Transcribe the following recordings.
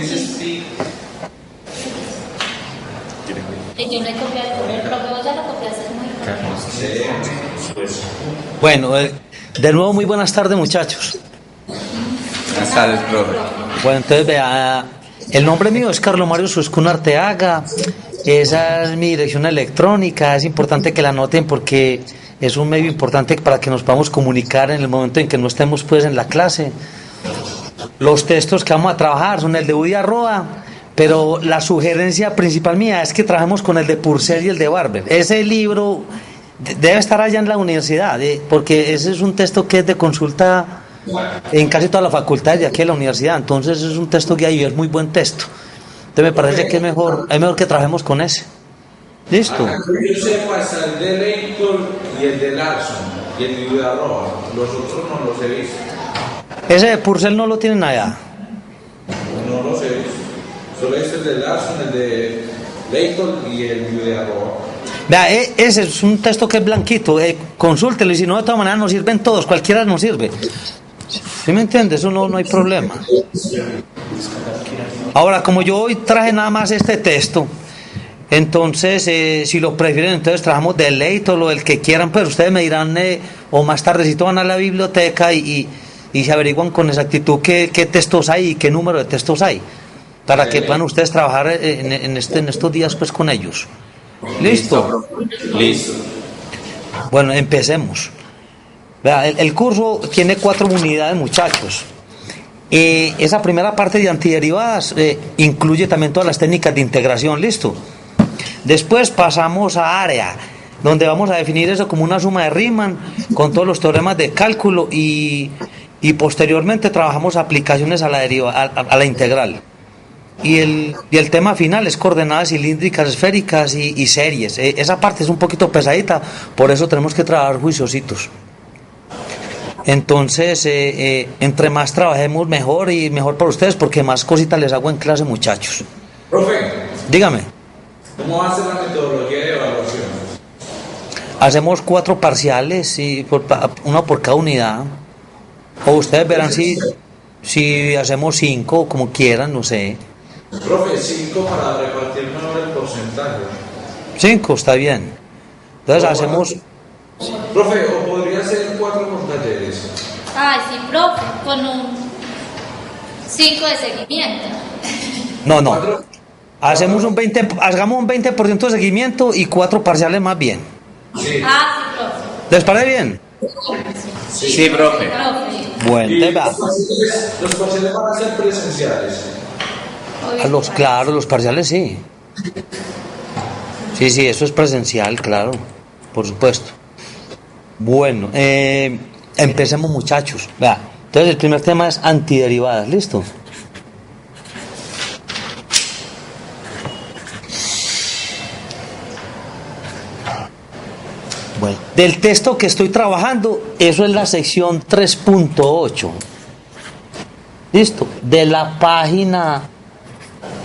sí. Yo no he copiado el correo, el profe, vos ya lo copiaste muy bien. Bueno, de nuevo muy buenas tardes, muchachos. Buenas tardes, profe. Bueno, entonces vea, el nombre mío es Carlos Mario Suscún Arteaga, esa es mi dirección electrónica, es importante que la anoten porque es un medio importante para que nos podamos comunicar en el momento en que no estemos pues en la clase. Los textos que vamos a trabajar son el de Udi Arroa, pero la sugerencia principal mía es que trabajemos con el de Purcell y el de Barber. Ese libro debe estar allá en la universidad, porque ese es un texto que es de consulta en casi todas las facultades de aquí de la universidad, entonces es un texto guía y es muy buen texto. Entonces me parece que es mejor que trabajemos con ese. ¿Listo? Yo sepa, está el de Leighton y el de Larson y el de Udi Arroa. Los otros no los he visto. Ese de Purcell no lo tienen allá. No los he visto. Solo es el de Larson, el de Leighton y el de Udi Arroa. Vea, ese es un texto que es blanquito, consúltelo y si no, de todas maneras nos sirven todos, cualquiera nos sirve. ¿Sí me entiendes? Eso no hay problema. Ahora, como yo hoy traje nada más este texto, entonces, si lo prefieren, entonces trabajamos de Leighton o el que quieran, pero ustedes me dirán, o más tardecito van a la biblioteca y se averiguan con exactitud qué textos hay y qué número de textos hay, para que puedan ustedes trabajar en estos días pues con ellos. ¿Listo? Listo. Bueno, empecemos. Vea, el curso tiene 4 unidades, muchachos. Esa primera parte de antiderivadas incluye también todas las técnicas de integración, ¿listo? Después pasamos a área, donde vamos a definir eso como una suma de Riemann con todos los teoremas de cálculo y posteriormente trabajamos aplicaciones a la integral. Y el tema final es coordenadas cilíndricas, esféricas y series. Esa parte es un poquito pesadita, por eso tenemos que trabajar juiciositos. Entonces, entre más trabajemos mejor y mejor para ustedes, porque más cositas les hago en clase, muchachos. Profe, Dígame. ¿cómo va a ser la metodología de evaluación? Hacemos 4 parciales, y uno por cada unidad. O ustedes verán si hacemos 5, como quieran, no sé. Profe, 5 para repartir mejor el porcentaje. 5, está bien. Entonces hacemos... Profe, o podría ser 4 con talleres. Ay, sí, profe, con un 5 de seguimiento. No. 4. Hagamos un 20% de seguimiento y 4 parciales más bien. Sí. Ah, sí, profe. ¿Les parece bien? Sí, profe. Profe. Bueno, Y entonces los parciales van a ser presenciales. claro, los parciales sí. Sí, eso es presencial, claro, por supuesto. Bueno, empecemos, muchachos. Vea, entonces el primer tema es antiderivadas, ¿listo? Bueno, del texto que estoy trabajando, eso es la sección 3.8. ¿Listo? De la página,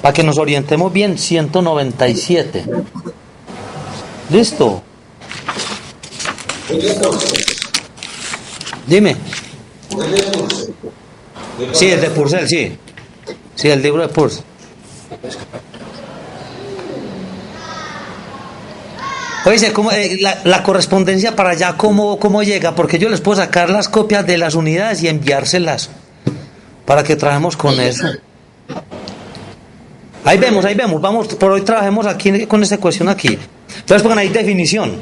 para que nos orientemos bien, 197. ¿Listo? Dime. Sí, el de Purcell, sí. Sí, el libro de Purcell. Oye, ¿cómo, la correspondencia para allá, ¿cómo llega? Porque yo les puedo sacar las copias de las unidades y enviárselas para que trabajemos con eso. Ahí vemos. Vamos, por hoy trabajemos aquí con esta cuestión aquí. Entonces pongan ahí definición.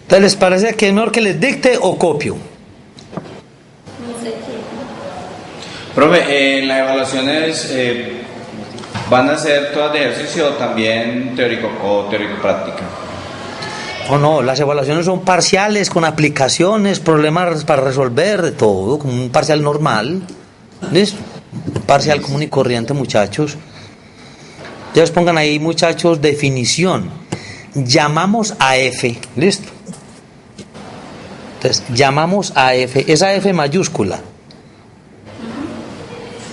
Entonces, ¿les parece que es mejor que les dicte o copio? No sé qué. Profe, en las evaluaciones van a ser todas de ejercicio o también teórico-práctica. No, las evaluaciones son parciales con aplicaciones, problemas para resolver, de todo, como un parcial normal. ¿Listo? Un parcial común y corriente, muchachos. Entonces pongan ahí, muchachos, definición. Llamamos a F, ¿listo? Entonces, llamamos a F, esa F mayúscula,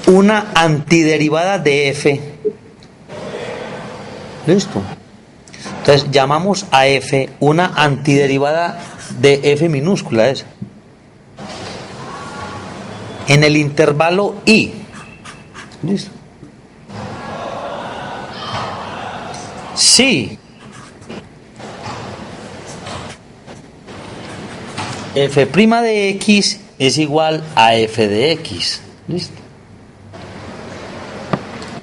una antiderivada de F. ¿Listo? Entonces, llamamos a F una antiderivada de f minúscula esa. En el intervalo i. ¿Listo? Sí. F' de x es igual a f de x. ¿Listo?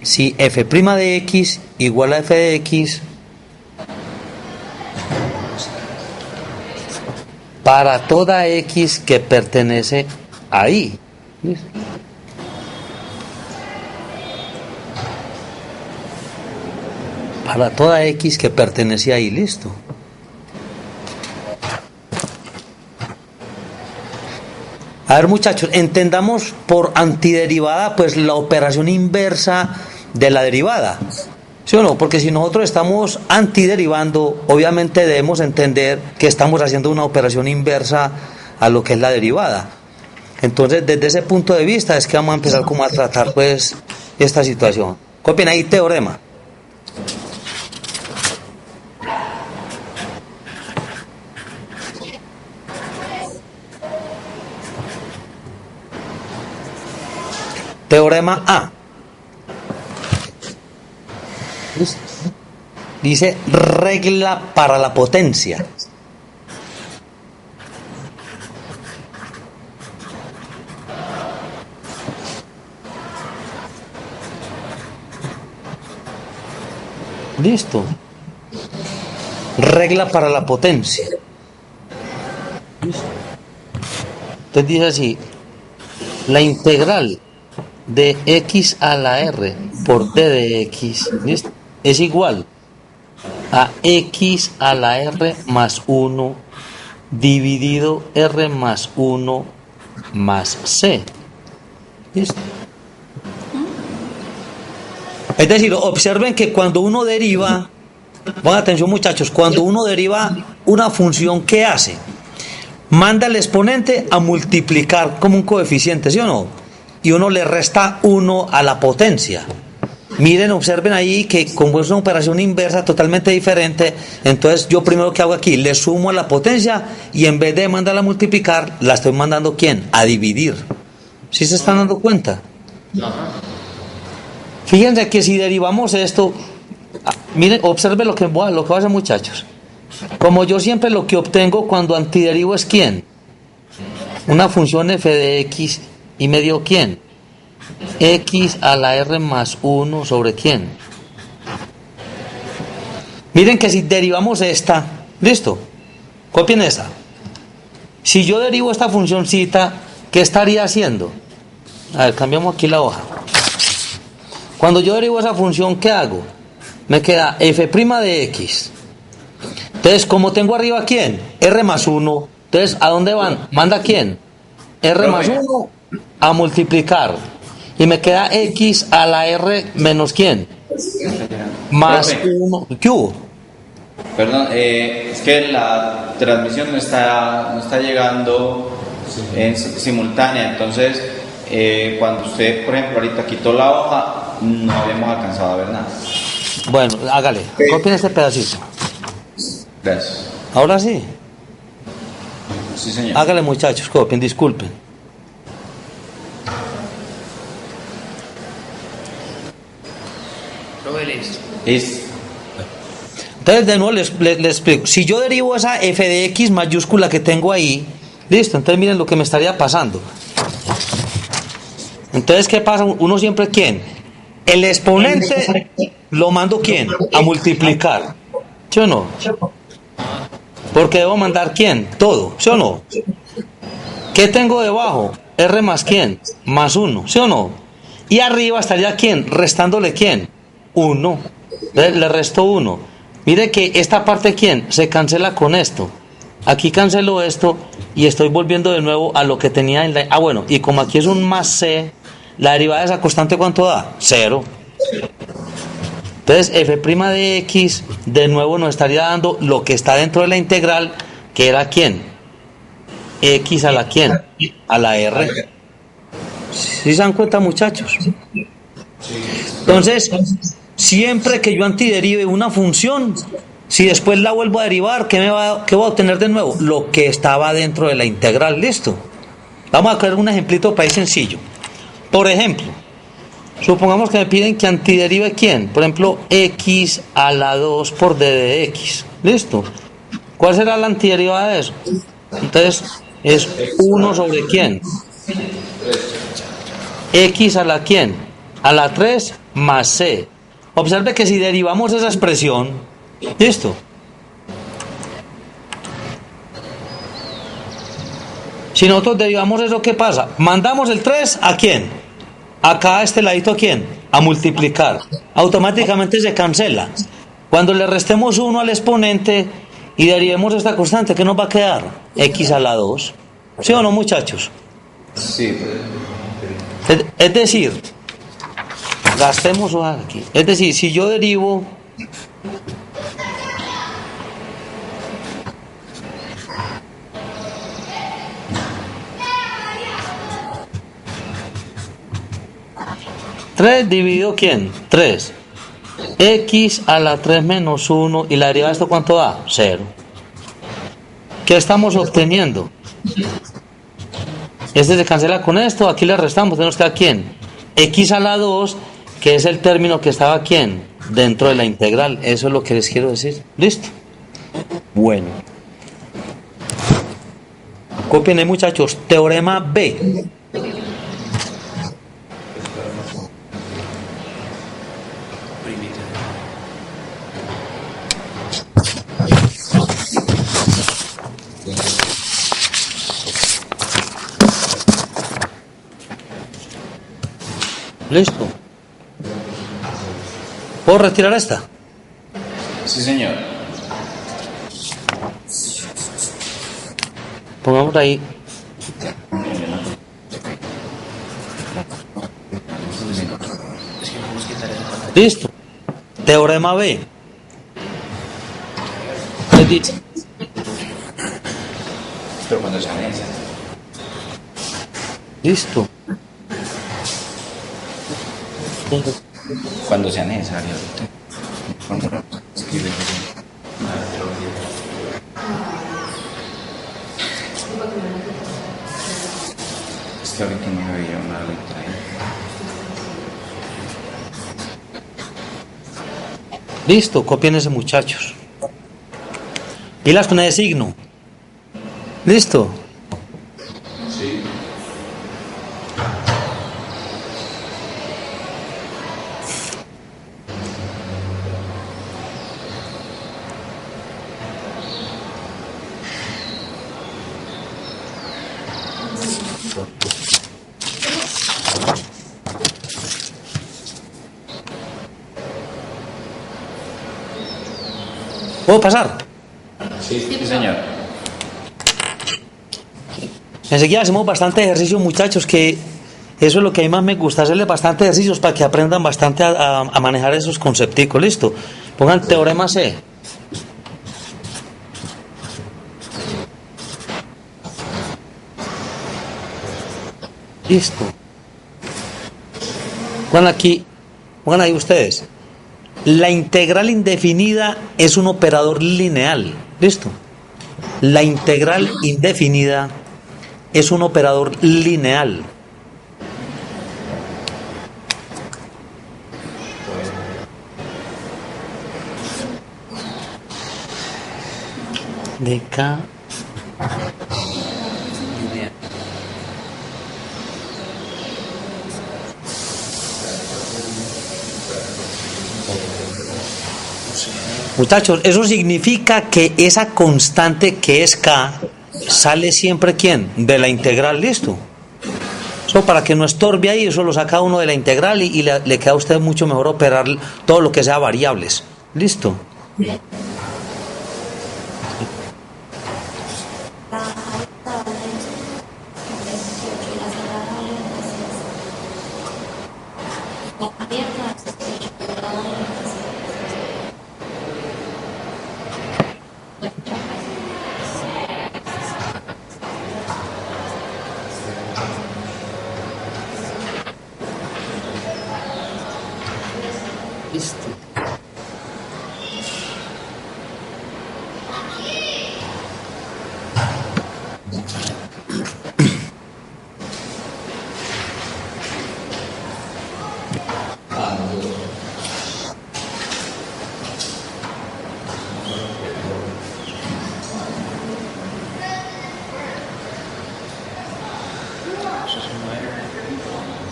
Si f' de x igual a f de x, para toda x que pertenece a y. ¿Listo? Para toda x que pertenece a y, listo. A ver, muchachos, entendamos por antiderivada pues la operación inversa de la derivada, ¿sí o no? Porque si nosotros estamos antiderivando, obviamente debemos entender que estamos haciendo una operación inversa a lo que es la derivada. Entonces, desde ese punto de vista es que vamos a empezar como a tratar pues esta situación. Copien ahí teorema. Teorema A. Dice regla para la potencia. Listo. Regla para la potencia. ¿Listo? Entonces dice así: la integral de x a la r por d de x, ¿listo?, es igual a x a la r más 1 dividido r más 1 más c. ¿Listo? Es decir, observen que cuando uno deriva, pongan atención muchachos, cuando uno deriva una función, ¿qué hace? Manda el exponente a multiplicar como un coeficiente, ¿sí o no? Y uno le resta 1 a la potencia. Miren, observen ahí que como es una operación inversa totalmente diferente, entonces yo primero que hago aquí, le sumo a la potencia y en vez de mandarla a multiplicar, la estoy mandando ¿quién? A dividir. ¿Sí se están dando cuenta? Fíjense que si derivamos esto, miren, observen lo que voy a hacer, muchachos. Como yo siempre lo que obtengo cuando antiderivo es ¿quién? Una función f de x y me dio ¿quién? X a la r más 1 sobre ¿quién? Miren que si derivamos esta, ¿listo? Copien esta. Si yo derivo esta funcioncita, ¿qué estaría haciendo? A ver, cambiamos aquí la hoja. Cuando yo derivo esa función, ¿qué hago? Me queda f' de x. Entonces, como tengo arriba ¿quién? R más 1. Entonces, ¿a dónde van? ¿Manda quién? R más 1 a multiplicar. Y me queda x a la r menos ¿quién? Más 1. ¿Qué hubo? Perdón, es que la transmisión no está llegando en simultánea. Entonces, cuando usted, por ejemplo, ahorita quitó la hoja, no habíamos alcanzado a ver nada. Bueno, hágale. Copien este pedacito. Gracias. Ahora sí. Sí, señor. Hágale, muchachos, copien, disculpen. Listo. Entonces, de nuevo les explico. Si yo derivo esa f de x mayúscula que tengo ahí, listo, entonces miren lo que me estaría pasando. Entonces, ¿qué pasa? Uno siempre, ¿quién? El exponente lo mando, ¿quién? A multiplicar. ¿Sí o no? Porque debo mandar, ¿quién? Todo. ¿Sí o no? ¿Qué tengo debajo? R más ¿quién? Más 1. ¿Sí o no? Y arriba estaría, ¿quién? Restándole, ¿quién? 1. Le resto 1. Mire que esta parte, ¿quién? Se cancela con esto. Aquí cancelo esto y estoy volviendo de nuevo a lo que tenía en la... Ah, bueno, y como aquí es un más c, la derivada de esa constante, ¿cuánto da? 0. Entonces, f' de x, de nuevo nos estaría dando lo que está dentro de la integral, que era ¿quién? X a la ¿quién? A la r. ¿Sí se dan cuenta, muchachos? Entonces, siempre que yo antiderive una función, Si después la vuelvo a derivar, ¿qué voy a obtener de nuevo? Lo que estaba dentro de la integral, listo. Vamos a crear un ejemplito para ir sencillo. Por ejemplo, supongamos que me piden que antiderive quién. Por ejemplo, x a la 2 por d de x. Listo. ¿Cuál será la antiderivada de eso? Entonces, es 1 sobre quién. X a la quién. A la 3 más c. Observe que si derivamos esa expresión, listo. Si nosotros derivamos eso, ¿qué pasa? Mandamos el 3 ¿a quién? Acá a este ladito, ¿a quién? A multiplicar. Automáticamente se cancela. Cuando le restemos 1 al exponente y derivemos esta constante, ¿qué nos va a quedar? X a la 2. ¿Sí o no, muchachos? Sí. Es decir, gastemos aquí. Es decir, si yo derivo ¿3 dividido quién? 3. X a la 3 menos 1. ¿Y la derivada de esto cuánto da? 0. ¿Qué estamos obteniendo? Este se cancela con esto. Aquí le restamos. Tenemos que a quién? X a la 2, que es el término que estaba quién? Dentro de la integral. Eso es lo que les quiero decir. ¿Listo? Bueno. Copien ahí, muchachos. Teorema B. Listo. ¿Puedo retirar esta? Sí, señor. Pongamos ahí. Listo. Teorema B. Pero cuando sea necesario. Listo. Cuando sea necesario. Es que ahorita no había una letra ahí. Listo, copien ese, muchachos. Pilas con ese signo. Listo. Sí. ¿Puedo pasar? Sí, señor. Enseguida hacemos bastante ejercicio, muchachos, que eso es lo que a mí más me gusta, hacerles bastante ejercicios para que aprendan bastante a manejar esos concepticos. Listo. Pongan teorema C. Listo. Pongan ahí ustedes. La integral indefinida es un operador lineal. ¿Listo? La integral indefinida es un operador lineal. De K. Muchachos, eso significa que esa constante que es K sale siempre ¿quién? De la integral, listo. Eso para que no estorbe ahí, eso lo saca uno de la integral y le queda a usted mucho mejor operar todo lo que sea variables. Listo. Listo.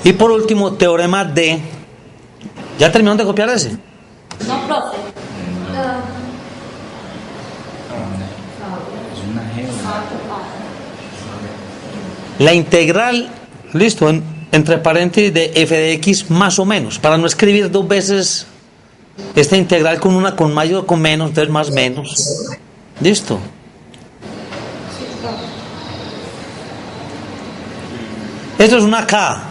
Y por último, teorema de... ¿Ya terminaron de copiar ese? No, profe. Es una G. La integral, listo, entre paréntesis de f de x más o menos, para no escribir dos veces esta integral con una con mayor o con menos, entonces más menos. Listo. Esto es una K,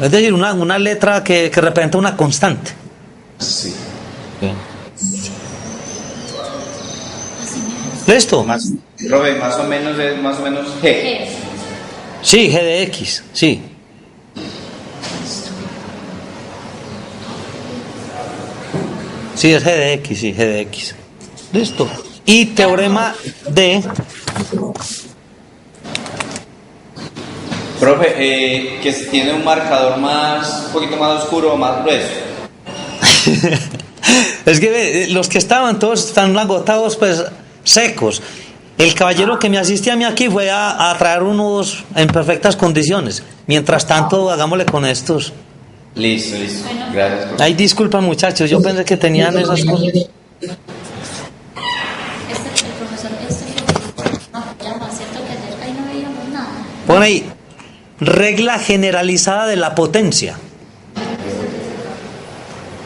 es decir, una letra que representa una constante. Sí. ¿Listo? Profe, más o menos es más o menos G. ¿Qué? Sí, g de x, sí. Sí, es g de x, sí, g de x. Listo. Y teorema de... Profe, que si tiene un marcador un poquito más oscuro o más grueso. Es que los que estaban todos están agotados, pues secos. El caballero que me asiste a mí aquí fue a traer unos en perfectas condiciones. Mientras tanto, hagámosle con estos. Listo. Bueno. Gracias, profe. Ay, disculpa muchachos, yo pensé que tenían esas cosas. El profesor, no llama, ¿cierto? Que ayer ahí no veíamos nada. Pon ahí, regla generalizada de la potencia.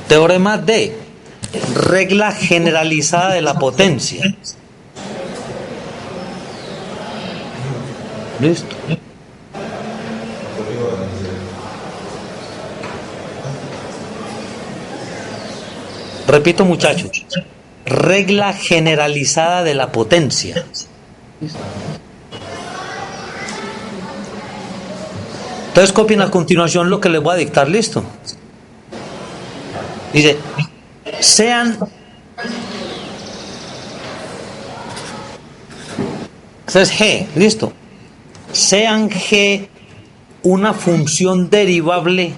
Teorema de regla generalizada de la potencia. Listo. Repito, muchachos. Regla generalizada de la potencia. Entonces copien a continuación lo que les voy a dictar, listo. Dice, sean... Esto es G, listo. Sean G una función derivable.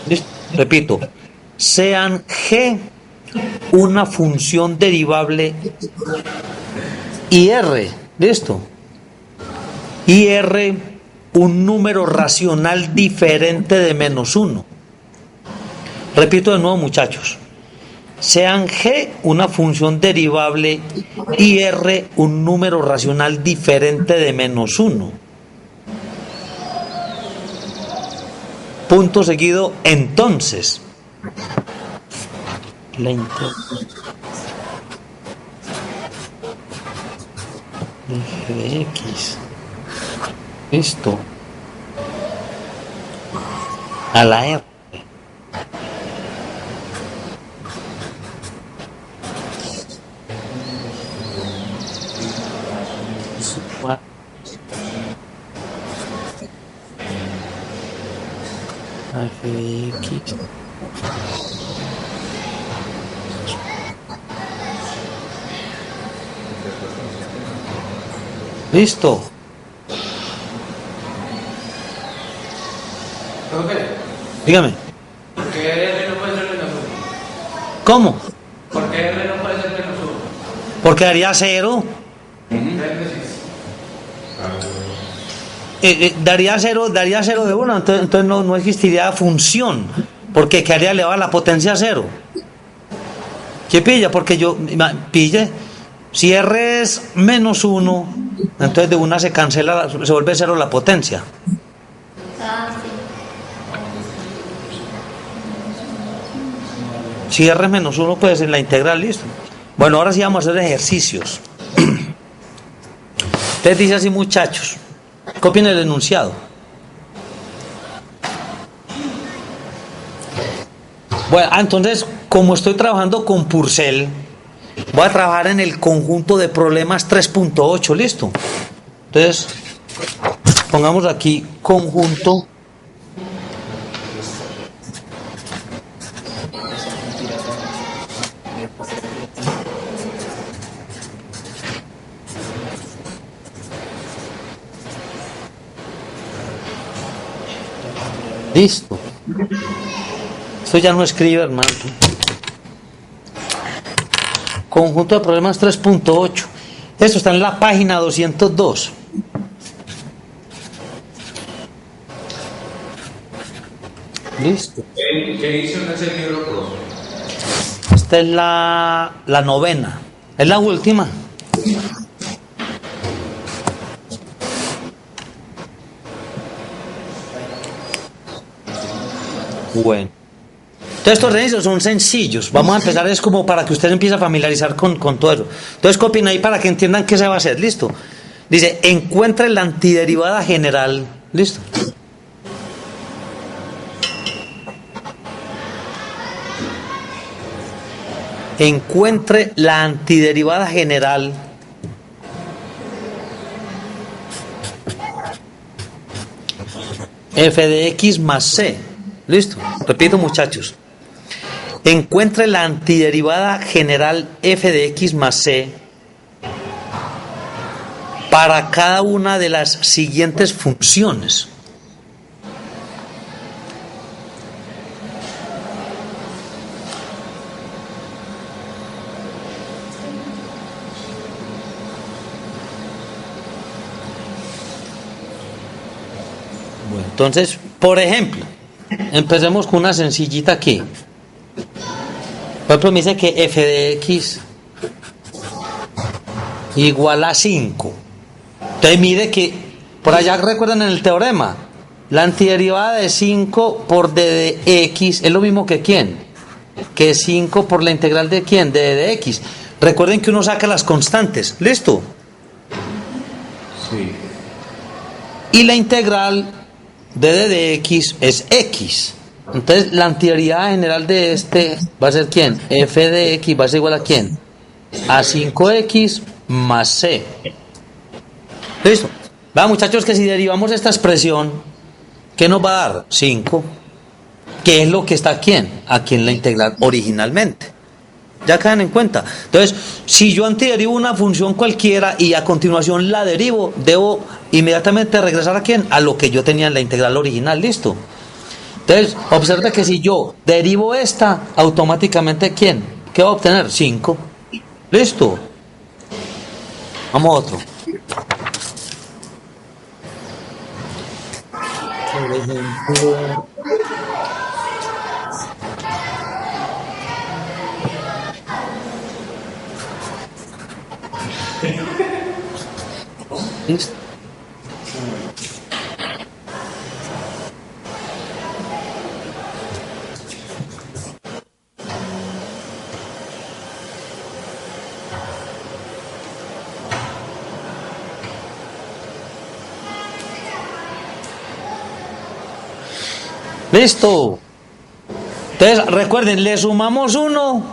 ¿Listo? Repito, sean G una función derivable y R, listo. Y R un número racional diferente de -1. Repito de nuevo, muchachos. Sean G una función derivable y R un número racional diferente de -1. Punto seguido, entonces. La de X. Listo. A la R. F de X. Listo. Profe, Dígame. ¿por qué R no puede ser menos 1? ¿Cómo? ¿Por qué R no puede ser menos 1? Porque daría 0. Daría 0 de 1, entonces no existiría función, porque quedaría elevada la potencia a 0. ¿Qué pilla? Porque pille, si R es -1, entonces de una se cancela, se vuelve 0 la potencia. Ah, sí. Si R es -1, pues en la integral, listo. Bueno, ahora sí vamos a hacer ejercicios. Entonces dice así, muchachos, copien el enunciado. Bueno, entonces, como estoy trabajando con Purcell, voy a trabajar en el conjunto de problemas 3.8, listo. Entonces, pongamos aquí conjunto . Listo. Esto ya no escribe, hermano. Conjunto de problemas 3.8. Esto está en la página 202. Listo. ¿Qué hizo en ese libro, profe? Esta es la novena. Es la última. Bueno. Entonces estos ejercicios son sencillos. Vamos a empezar, es como para que ustedes empiecen a familiarizar con todo eso. Entonces copien ahí para que entiendan qué se va a hacer. Listo. Dice, encuentre la antiderivada general. Listo. Encuentre la antiderivada general f de x más c. Listo. Repito, muchachos. Encuentre la antiderivada general f de x más c para cada una de las siguientes funciones. Bueno, entonces, por ejemplo, empecemos con una sencillita aquí. Por ejemplo, me dice que f de x igual a 5. Entonces mire que, por allá recuerdan en el teorema, la antiderivada de 5 por d de x es lo mismo que ¿quién? Que 5 por la integral de ¿quién? De d de x. Recuerden que uno saca las constantes. ¿Listo? Sí. Y la integral de d de x es x. Entonces la antiderivada general de este va a ser ¿quién? F de x va a ser igual a ¿quién? A 5x más c. ¿Listo? Vean, muchachos, que si derivamos esta expresión, ¿qué nos va a dar? 5. ¿Qué es lo que está aquí en la integral originalmente? Ya quedan en cuenta. Entonces, si yo antiderivo una función cualquiera y a continuación la derivo, debo inmediatamente regresar a ¿quién? A lo que yo tenía en la integral original. ¿Listo? Entonces, observe que si yo derivo esta, automáticamente ¿quién? ¿Qué va a obtener? 5. ¿Listo? Vamos a otro. Por ejemplo, ¿listo? Listo. Entonces recuerden, le sumamos 1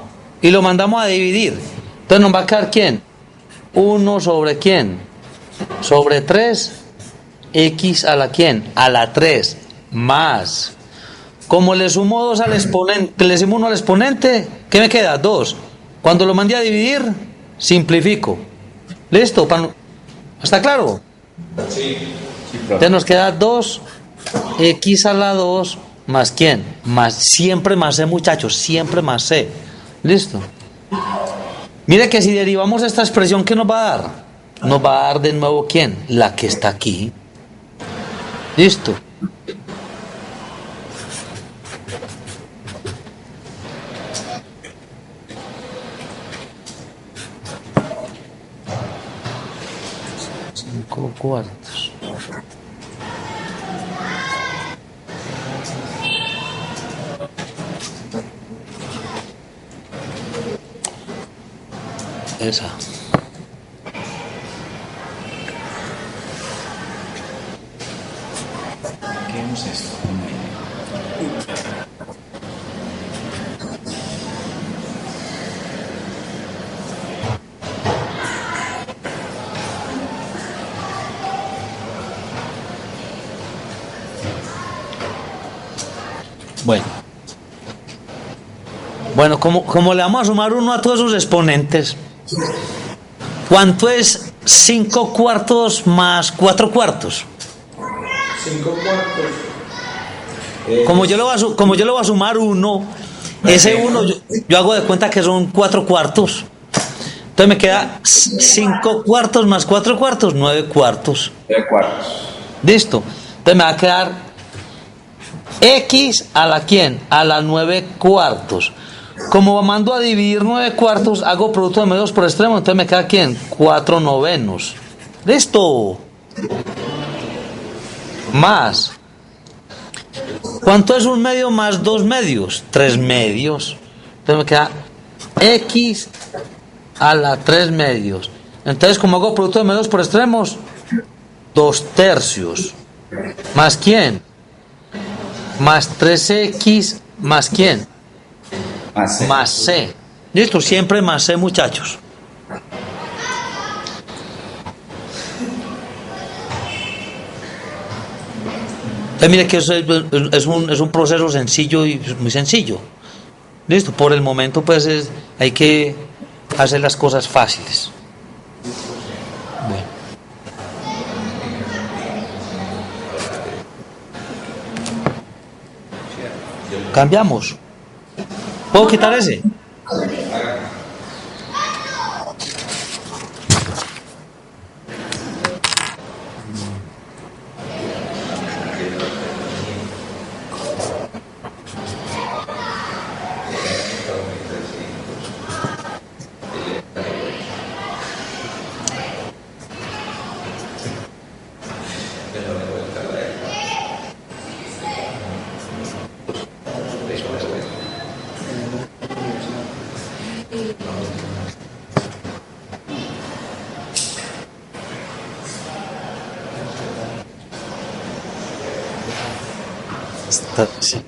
y lo mandamos a dividir. Entonces nos va a quedar ¿quién? 1 sobre ¿quién? Sobre 3 x a la ¿quién? A la 3 más. Como le sumo 2 al exponente, le sumo 1 al exponente, ¿qué me queda? 2. Cuando lo mande a dividir, simplifico. ¿Listo? ¿Está claro? Sí. Entonces nos queda 2 x a la 2 más ¿quién? Más, siempre más c, muchachos, siempre más c. ¿Listo? Mire que si derivamos esta expresión, ¿qué nos va a dar? Nos va a dar de nuevo ¿quién? La que está aquí. ¿Listo? Cinco cuartos. Esa. ¿Qué es esto? Bueno, como le vamos a sumar 1 a todos esos exponentes, ¿cuánto es 5 cuartos más 4 cuartos? 5 cuartos. Como yo le voy a sumar 1, ese 1 yo hago de cuenta que son 4 cuartos. Entonces me queda 5 cuartos más 4 cuartos, 9 cuartos. 9 cuartos. Listo. Entonces me va a quedar X a la ¿quién? A la 9 cuartos. Como mando a dividir 9 cuartos, hago producto de medios por extremo, entonces me queda ¿quién? 4 novenos. Listo. Más. ¿Cuánto es un medio más 2 medios? 3 medios. Entonces me queda X a la 3 medios. Entonces, como hago producto de medios por extremos, 2 tercios. ¿Más quién? Más 3X más quién? Más C. Más C. Listo, siempre más C, muchachos. Mire que eso es un proceso sencillo y muy sencillo. Listo, por el momento pues hay que hacer las cosas fáciles. Bueno. Cambiamos. ¿Puedo quitar ese?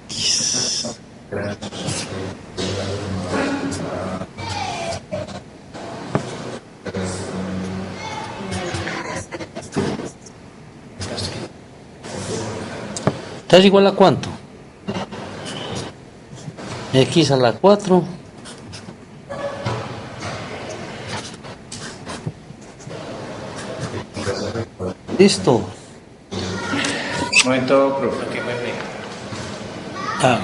X. ¿Estás igual a cuánto? X a la 4. Listo. Un momento, profe. Ah.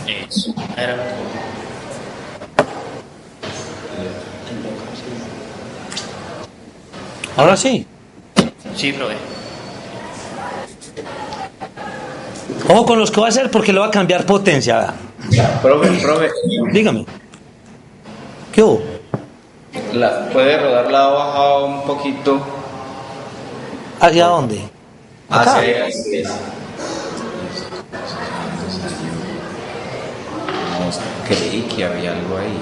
Eso. Era. Ahora sí. Sí, profe. Ojo con los que va a hacer porque le va a cambiar potencia. Profe. Dígame. ¿Qué hubo? ¿Puede rodar la hoja un poquito? ¿Hacia dónde? Acá. Hacia creí que había algo ahí.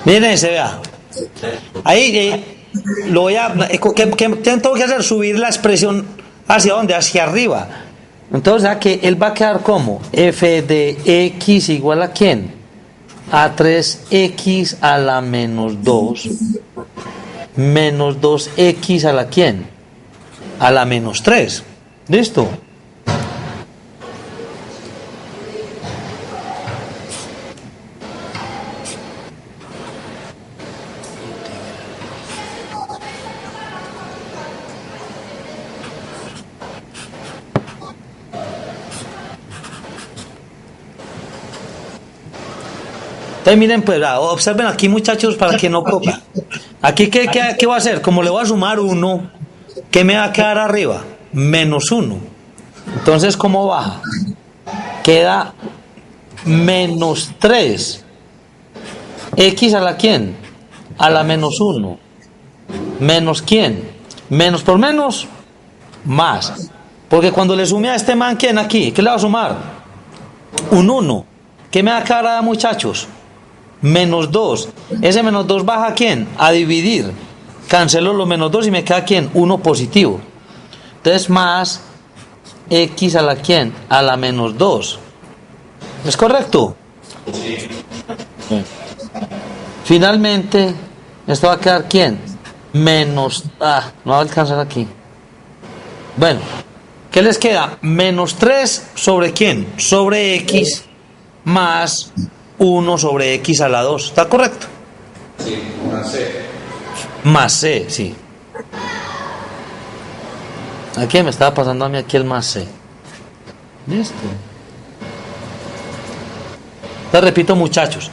Miren, se vea. Ahí lo voy a. ¿Qué tengo que hacer? Subir la expresión hacia dónde? Hacia arriba. Entonces, ¿a que él va a quedar como? F de X igual a ¿quién? A 3X a la menos 2. Menos 2X a la ¿quién? A la menos 3. ¿Listo? Entonces miren, pues observen aquí, muchachos, para que no copien. Aquí, ¿qué va a hacer? Como le voy a sumar 1, ¿qué me va a quedar arriba? Menos 1. Entonces, ¿cómo baja? Queda menos 3. ¿X a la quién? A la menos 1. ¿Menos quién? Menos por menos, más. Porque cuando le sume a este man, ¿quién aquí? ¿Qué le va a sumar? Un 1. ¿Qué me va a quedar ahora, muchachos? Menos 2. Ese menos 2 baja ¿a quién? A dividir. cancelo los menos 2 y me queda ¿quién? 1 positivo. Entonces más x a la ¿quién? A la menos 2. ¿Es correcto? Sí. Finalmente, esto va a quedar ¿quién? Menos... no va a alcanzar aquí. Bueno, ¿qué les queda? Menos 3 sobre ¿quién? Sobre x más 1 sobre x a la 2. ¿Está correcto? Sí, una C. Más c, sí. Aquí me estaba pasando a mí aquí el más c. ¿Listo? Te repito, muchachos.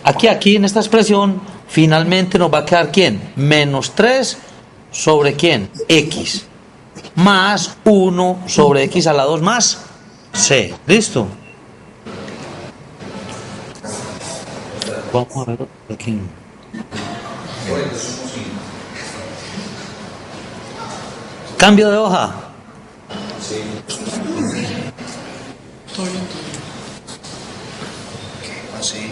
Aquí en esta expresión, finalmente nos va a quedar ¿quién? Menos 3 sobre ¿quién? X. Más 1 sobre x a la 2 más c. ¿Listo? Vamos a ver aquí. Cambio de hoja. Sí. Así.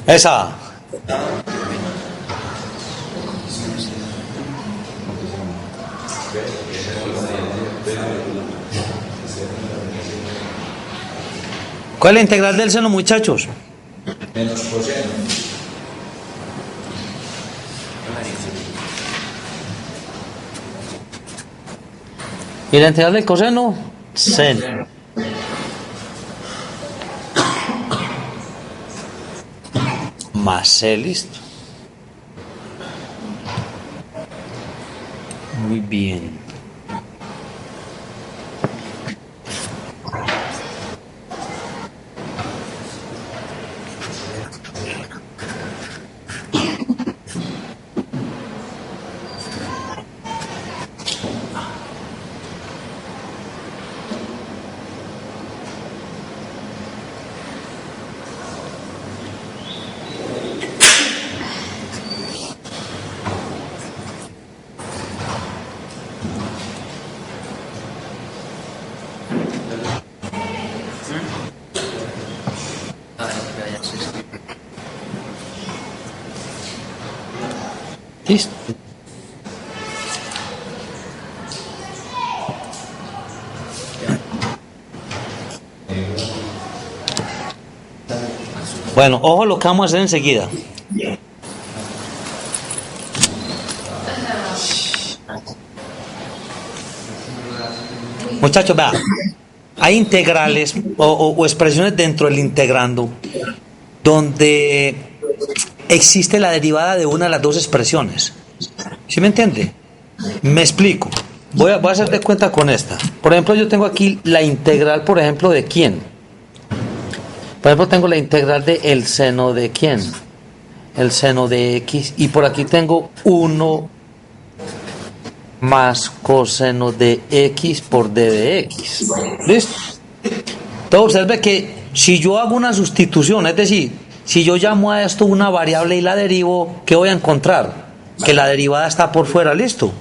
Esa. ¿Cuál es la integral del seno, muchachos? Menos coseno. ¿Y la integral del coseno? Seno. Más c, listo. Muy bien. Listo. Bueno, ojo lo que vamos a hacer enseguida. Muchachos, vean, hay integrales o expresiones dentro del integrando donde existe la derivada de una de las dos expresiones. ¿Sí me entiende? Me explico. Voy a hacer de cuenta con esta. Por ejemplo, yo tengo aquí la integral, por ejemplo, ¿de quién? Por ejemplo, tengo la integral de el seno de quién. El seno de x. Y por aquí tengo 1 más coseno de x por d de x. ¿Listo? Entonces observe que si yo hago una sustitución, es decir, si yo llamo a esto una variable y la derivo, ¿qué voy a encontrar? Que la derivada está por fuera, ¿listo?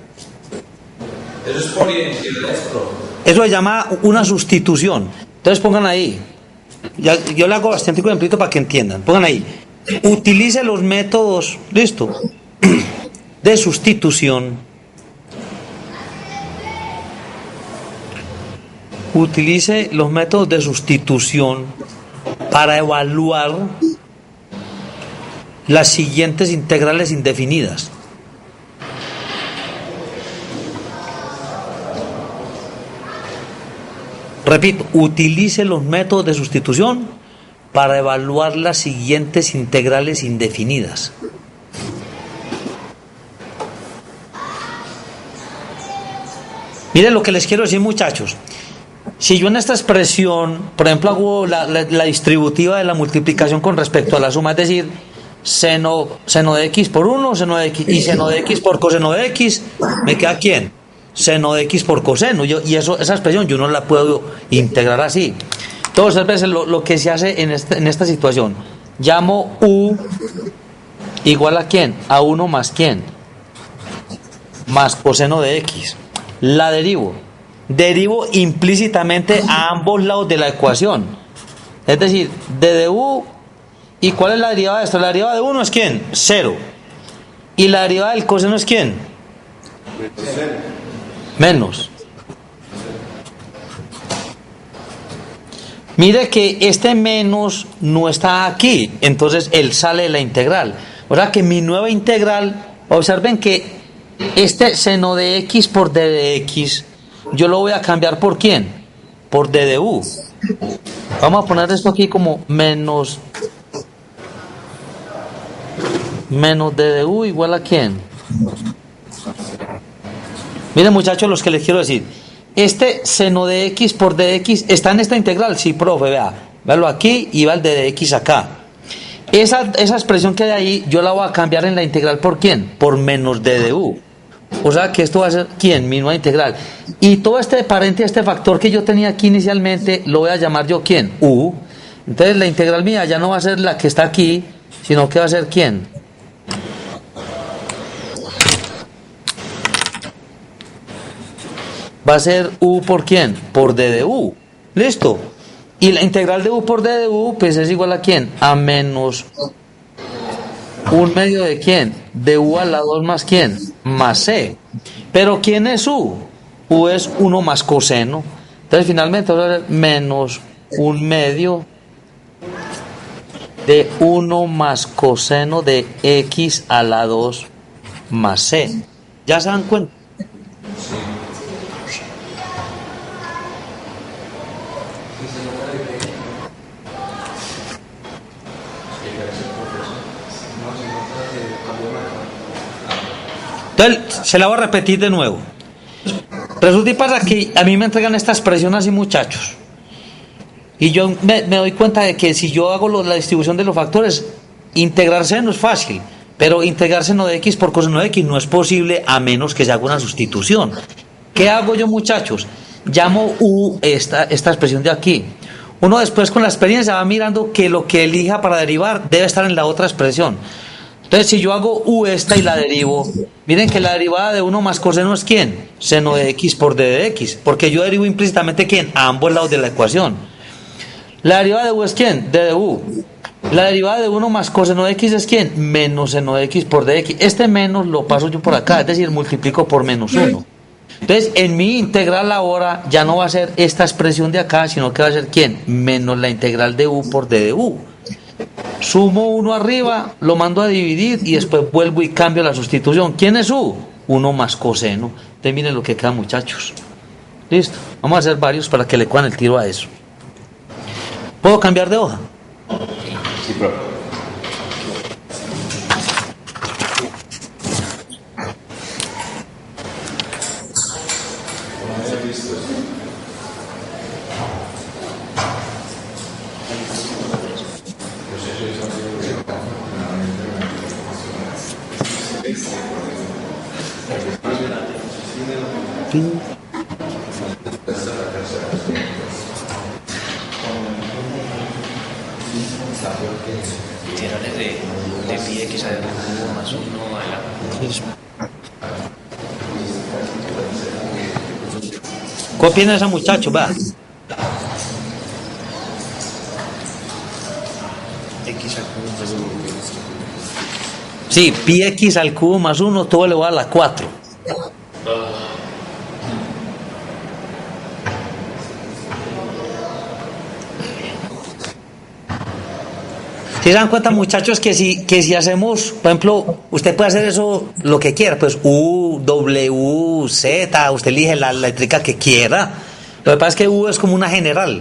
Eso es por identidad, profe. Eso se llama una sustitución. Entonces pongan ahí. Yo le hago bastante ejemplito para que entiendan. Pongan ahí. Utilice los métodos, ¿listo? De sustitución. Utilice los métodos de sustitución para evaluar las siguientes integrales indefinidas. Repito, utilice los métodos de sustitución para evaluar las siguientes integrales indefinidas. Miren lo que les quiero decir, muchachos. Si yo en esta expresión, por ejemplo, hago la distributiva de la multiplicación con respecto a la suma, es decir, seno de x por 1, seno de x, y seno de x por coseno de x, ¿me queda quién? Seno de x por coseno. Y esa expresión yo no la puedo integrar así. Entonces, veces lo que se hace en esta situación, llamo u igual a quién, a 1 más quién, más coseno de x. La derivo implícitamente a ambos lados de la ecuación. Es decir, d de u, ¿y cuál es la derivada de esto? La derivada de 1 es quién, 0. ¿Y la derivada del coseno es quién? Menos. Mire que este menos no está aquí, entonces él sale de la integral. O sea que mi nueva integral, observen que este seno de x por d de x, yo lo voy a cambiar por quién, por d de u. Vamos a poner esto aquí como menos d de u igual a quién. Miren muchachos, los que les quiero decir, este seno de x por d de x está en esta integral, sí, profe, véalo aquí y va el d de x acá. Esa expresión que hay ahí, yo la voy a cambiar en la integral por quién, por menos d de u. O sea que esto va a ser quién, mi nueva integral. Y todo este paréntesis, este factor que yo tenía aquí inicialmente, lo voy a llamar yo quién, u. Entonces la integral mía ya no va a ser la que está aquí, sino que va a ser quién. Va a ser u por quién, por d de u. Listo. Y la integral de u por d de u, pues es igual a quién, a menos 1 medio de quién, de u a la 2 más quién, más c. Pero ¿quién es u? U es 1 más coseno. Entonces finalmente va a ser menos 1 medio de 1 más coseno de x a la 2 más c. ¿Ya se dan cuenta? Entonces, se la voy a repetir de nuevo. Resulta y pasa que a mí me entregan esta expresión así, muchachos. Y yo me doy cuenta de que si yo hago la distribución de los factores, integrarse no es fácil. Pero integrar seno de x por coseno de x no es posible a menos que se haga una sustitución. ¿Qué hago yo, muchachos? Llamo u esta expresión de aquí. Uno después con la experiencia va mirando que lo que elija para derivar debe estar en la otra expresión. Entonces, si yo hago u esta y la derivo, miren que la derivada de 1 más coseno es ¿quién? Seno de x por d de x, porque yo derivo implícitamente ¿quién? A ambos lados de la ecuación. La derivada de u es ¿quién? D de u. La derivada de 1 más coseno de x es ¿quién? Menos seno de x por d de x. Este menos lo paso yo por acá, es decir, multiplico por menos 1. Entonces, en mi integral ahora ya no va a ser esta expresión de acá, sino que va a ser ¿quién? Menos la integral de u por d de u. Sumo 1 arriba, lo mando a dividir y después vuelvo y cambio la sustitución. ¿Quién es u? 1 más coseno. Entonces miren lo que queda, muchachos. Listo. Vamos a hacer varios para que le cuan el tiro a eso. ¿Puedo cambiar de hoja? Sí, profe. Integrales de pi x a la cubo más 1 a la... Copien a ese muchacho, va. x al cubo más 1. Sí, pi x al cubo más 1, todo elevado a la 4. ¿Se dan cuenta, muchachos, que si hacemos, por ejemplo, usted puede hacer eso lo que quiera, pues U, W, Z, usted elige la letrica que quiera. Lo que pasa es que U es como una general.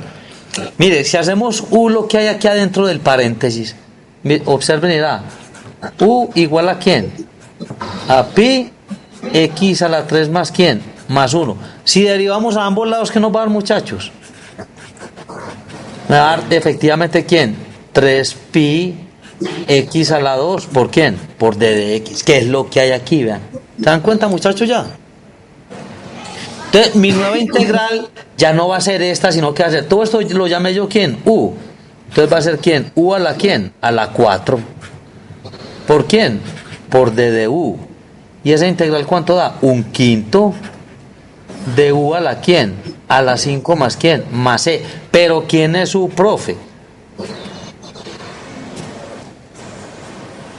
Mire, si hacemos U lo que hay aquí adentro del paréntesis, observen, irá U igual a ¿quién? A pi x a la 3 más ¿quién? Más 1. Si derivamos a ambos lados, ¿qué nos va a dar, muchachos? Me va a dar efectivamente ¿quién? 3pi x a la 2, ¿por quién? Por d de x, que es lo que hay aquí, vean. ¿Se dan cuenta, muchachos, ya? Entonces, mi nueva integral ya no va a ser esta, sino que va a ser, todo esto lo llamé yo, ¿quién? U. Entonces va a ser, ¿quién? U a la ¿quién? A la 4. ¿Por quién? Por d de u. ¿Y esa integral cuánto da? 1/5 de u a la quién, a la 5 más quién, más c. Pero ¿quién es su profe?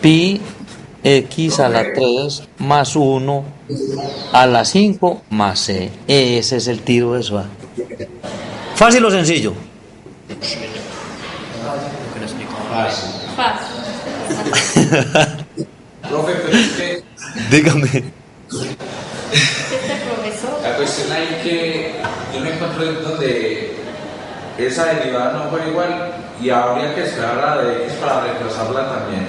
Pi x a la 3 más 1 a la 5 más c. Ese es el tiro de eso. ¿Fácil o sencillo? Fácil. Profe, pero es que Dígame. Este profesor. la cuestión ahí que yo no encuentro es donde esa derivada no fue igual y habría que esperar la de x para reemplazarla también.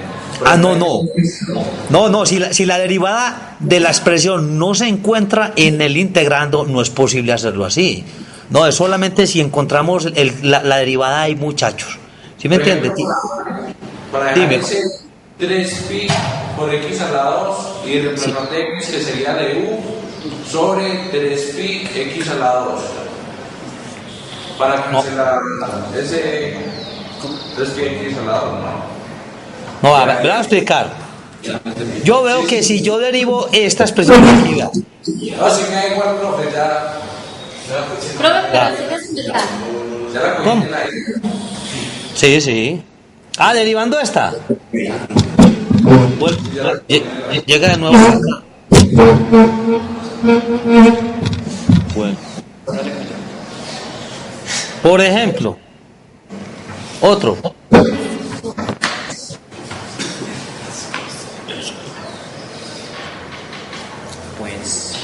No, si la derivada de la expresión no se encuentra en el integrando, no es posible hacerlo así. No, es solamente si encontramos la derivada ahí, muchachos. ¿Sí me entiendes? Para Dime. dejar ese 3pi por x a la 2 y reemplazar de x que sería de u sobre 3pi x a la 2. Para cancelar ese 3pi x a la 2, ¿no? No, a ver, voy a explicar. Yo veo que si yo derivo esta expresión de aquí, No, si me da igual, profe, ya. Profe, pero sigue explicando. Ya la ¿Cómo? cogí en el aire. Sí. Ah, derivando esta. Bueno, llega de nuevo acá. Bueno. Por ejemplo, otro. Pues,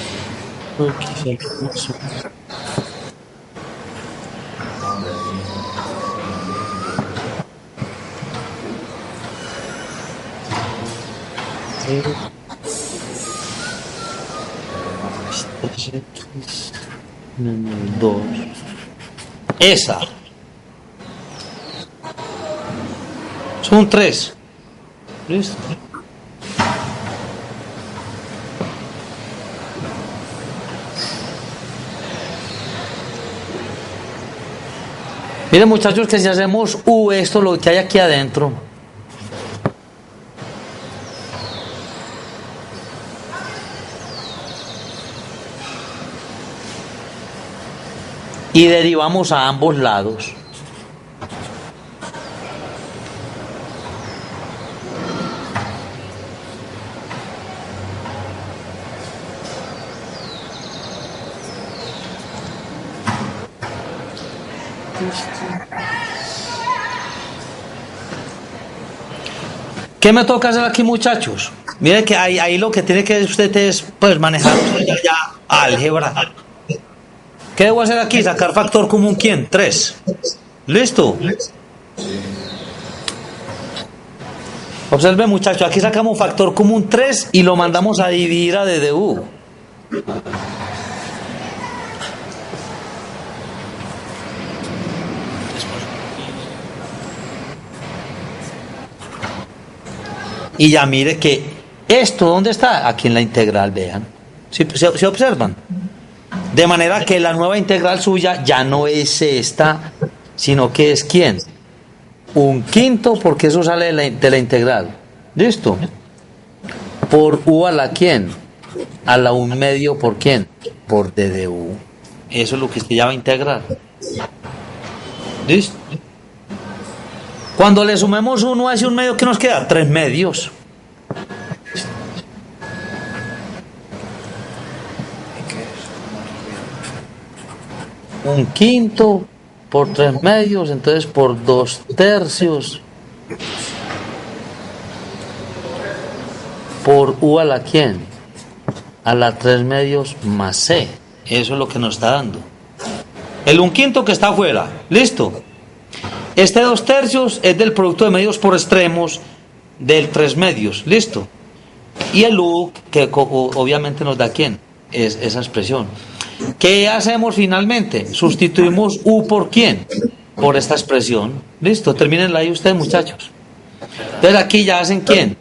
Dos. Esa. Son 3. ¿Listo? Miren, muchachos, que si hacemos esto, lo que hay aquí adentro, y derivamos a ambos lados, ¿qué me toca hacer aquí, muchachos? Miren que ahí lo que tiene que usted es pues manejar ya álgebra. ¿Qué debo hacer aquí? Sacar factor común, ¿quién? 3. ¿Listo? Observe, muchachos, aquí sacamos factor común 3 y lo mandamos a dividir a DDU. Y ya mire que esto, ¿dónde está? Aquí en la integral, vean. ¿Se observan? De manera que la nueva integral suya ya no es esta, sino que es ¿quién? 1/5, porque eso sale de la integral. ¿Listo? Por u a la ¿quién? A la 1/2 por ¿quién? Por d de u. Eso es lo que se llama integral. ¿Listo? Cuando le sumemos 1 a ese 1/2, ¿qué nos queda? 3/2. 1/5 por 3/2, entonces por 2/3 por u a la ¿quién? A la 3/2 más c. Eso es lo que nos está dando. El 1/5 que está afuera. ¿Listo? Este 2/3 es del producto de medios por extremos del 3/2. ¿Listo? Y el u, que obviamente nos da ¿quién? Es esa expresión. ¿Qué hacemos finalmente? Sustituimos u por ¿quién? Por esta expresión. ¿Listo? Termínenla ahí ustedes, muchachos. Entonces aquí ya hacen ¿quién?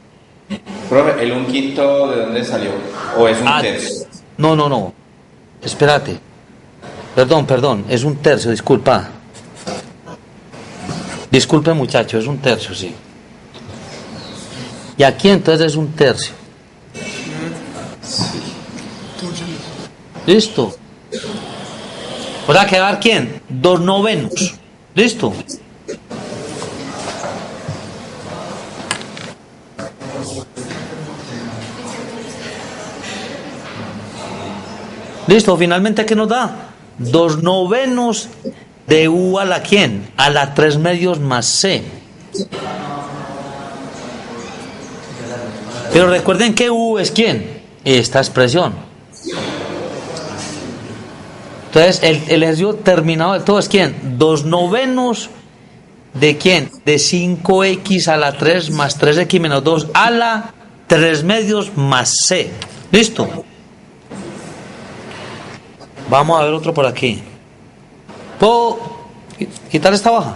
Profe, ¿el 1/5 de dónde salió? ¿O es un tercio? No. Espérate. Perdón. Es un tercio, disculpa. Disculpe, muchachos, es un tercio, sí. Y aquí entonces es un tercio. ¿Listo? O sea, que va a dar ¿quién? 2 novenos. ¿Listo? ¿Listo? Finalmente, ¿qué nos da? 2 novenos de U a la ¿quién? A la 3 medios más C. Pero recuerden que U es ¿quién? Esta expresión. Entonces, el ejercicio terminado de todo es ¿quién? 2 novenos de ¿quién? De 5x a la 3 más 3x menos 2 a la 3 medios más C. ¿Listo? Vamos a ver otro por aquí. ¿Puedo quitar esta hoja?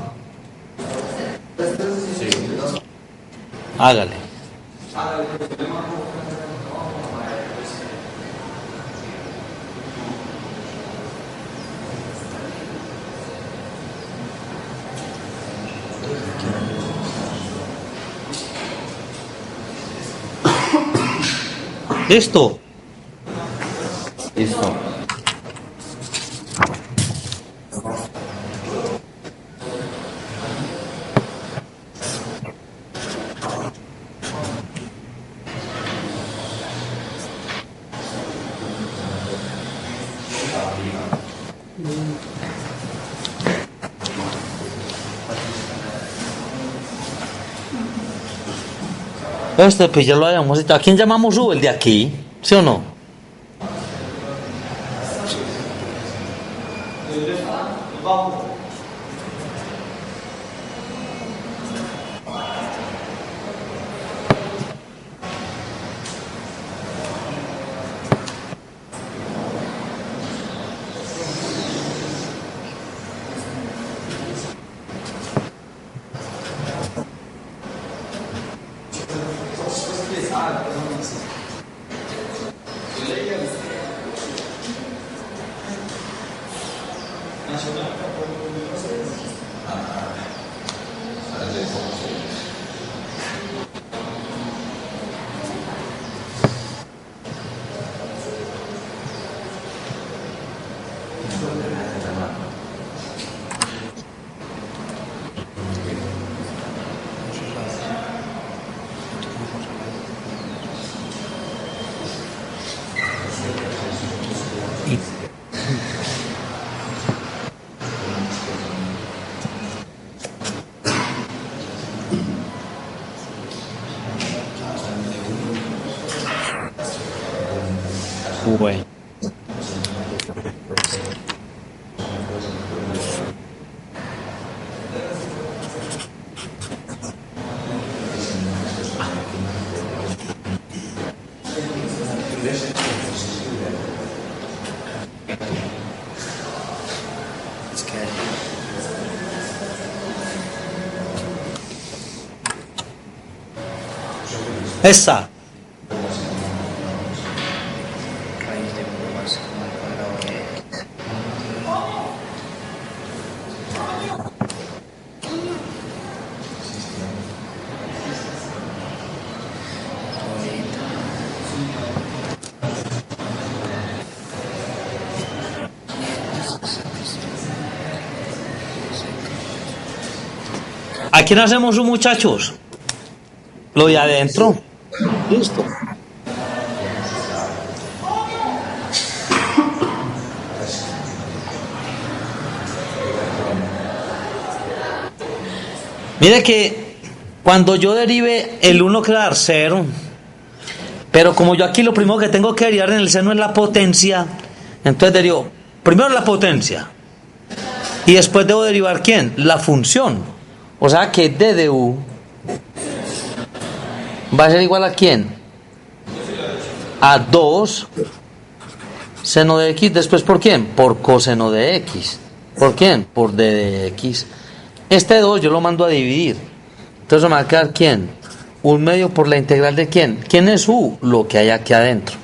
Sí. Hágale. ¿Listo? Listo. Pues ya lo habíamos dicho. ¿A quién llamamos U? El de aquí, ¿sí o no? Bueno. Esa. Raíz de 1 más 1 al cuadrado de x. ¿A quién hacemos un muchachos? Lo de adentro. Listo. Mire que cuando yo derive el 1 que va a dar 0, pero como yo aquí lo primero que tengo que derivar en el seno es la potencia, entonces derivo primero la potencia y después debo derivar ¿quién? La función. O sea que d de u va a ser igual a ¿quién? A 2 seno de x, después ¿por quién? Por coseno de x. ¿Por quién? Por d de x. Este 2 yo lo mando a dividir. Entonces me va a quedar ¿quién? 1/2 por la integral de ¿quién? ¿Quién es u? Lo que hay aquí adentro.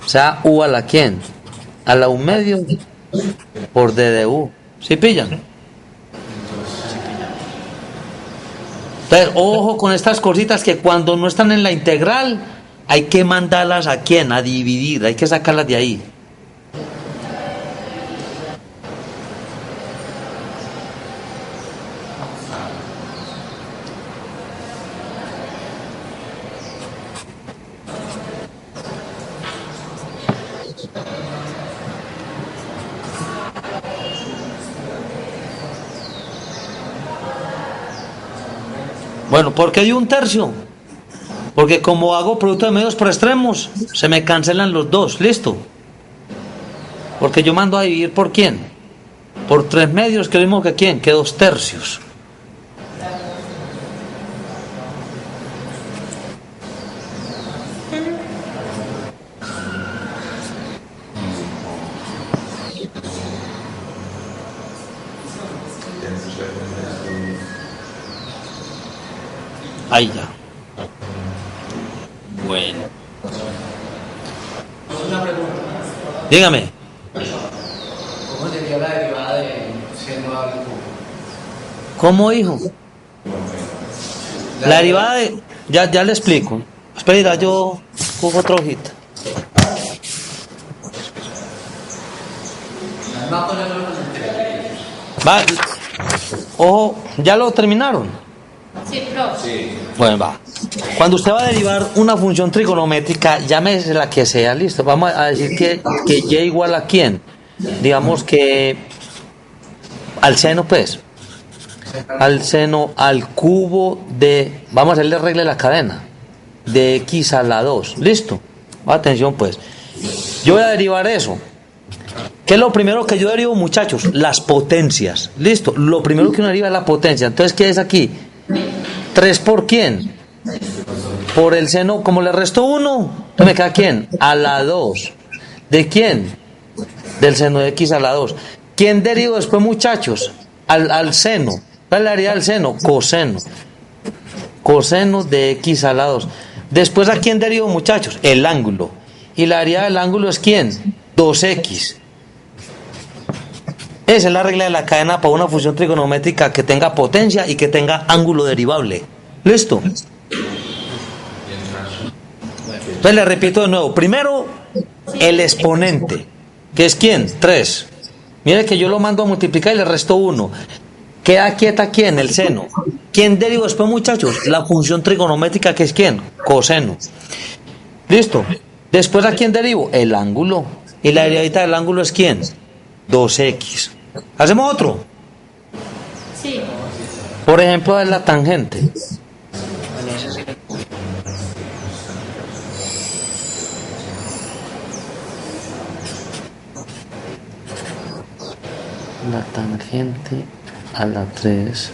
O sea, u a la ¿quién? A la 1/2 por d de u. ¿Sí pillan? Entonces Entonces, ojo con estas cositas que cuando no están en la integral, hay que mandarlas a quién, a dividir, hay que sacarlas de ahí. Bueno, ¿por qué hay un tercio? Porque como hago producto de medios por extremos, se me cancelan los dos, ¿listo? Porque yo mando a dividir ¿por quién? Por 3 medios, que es lo mismo que quién, que 2 tercios. Ahí ya. Bueno. Una pregunta. Dígame. ¿Cómo sería la derivada de seno al cubo? ¿Cómo, hijo? La derivada de... Ya le explico. Espera, yo cojo otra hojita. No ponerlo en Va. Ojo, ¿ya lo terminaron? Sí, profe. Sí. Bueno, va. Cuando usted va a derivar una función trigonométrica, llámese la que sea, listo. Vamos a decir que y igual a quién. Digamos que al seno, pues. Al seno al cubo de... Vamos a hacerle regla de la cadena. De x a la 2. Listo. Atención, pues. Yo voy a derivar eso. ¿Qué es lo primero que yo derivo, muchachos? Las potencias. Listo. Lo primero que uno deriva es la potencia. Entonces, ¿qué es aquí? 3 por quién? Por el seno, como le resto 1, me queda quién? A la 2. ¿De quién? Del seno de x a la 2. ¿Quién derivo después, muchachos? Al seno. ¿Cuál es la derivada del seno? Coseno. Coseno de x a la 2. Después, ¿a quién derivo, muchachos? El ángulo. ¿Y la derivada del ángulo es quién? 2x. Esa es la regla de la cadena para una función trigonométrica que tenga potencia y que tenga ángulo derivable. ¿Listo? Entonces le repito de nuevo. Primero, el exponente, que es ¿quién? 3. Mire que yo lo mando a multiplicar y le resto 1. Queda quieta ¿quién? El seno. ¿Quién derivo después, muchachos? La función trigonométrica, que es ¿quién? Coseno. ¿Listo? Después, ¿a quién derivo? El ángulo. Y la derivada del ángulo es ¿quién? 2x. ¿Hacemos otro? Sí. Por ejemplo, es la tangente. La tangente a la 3.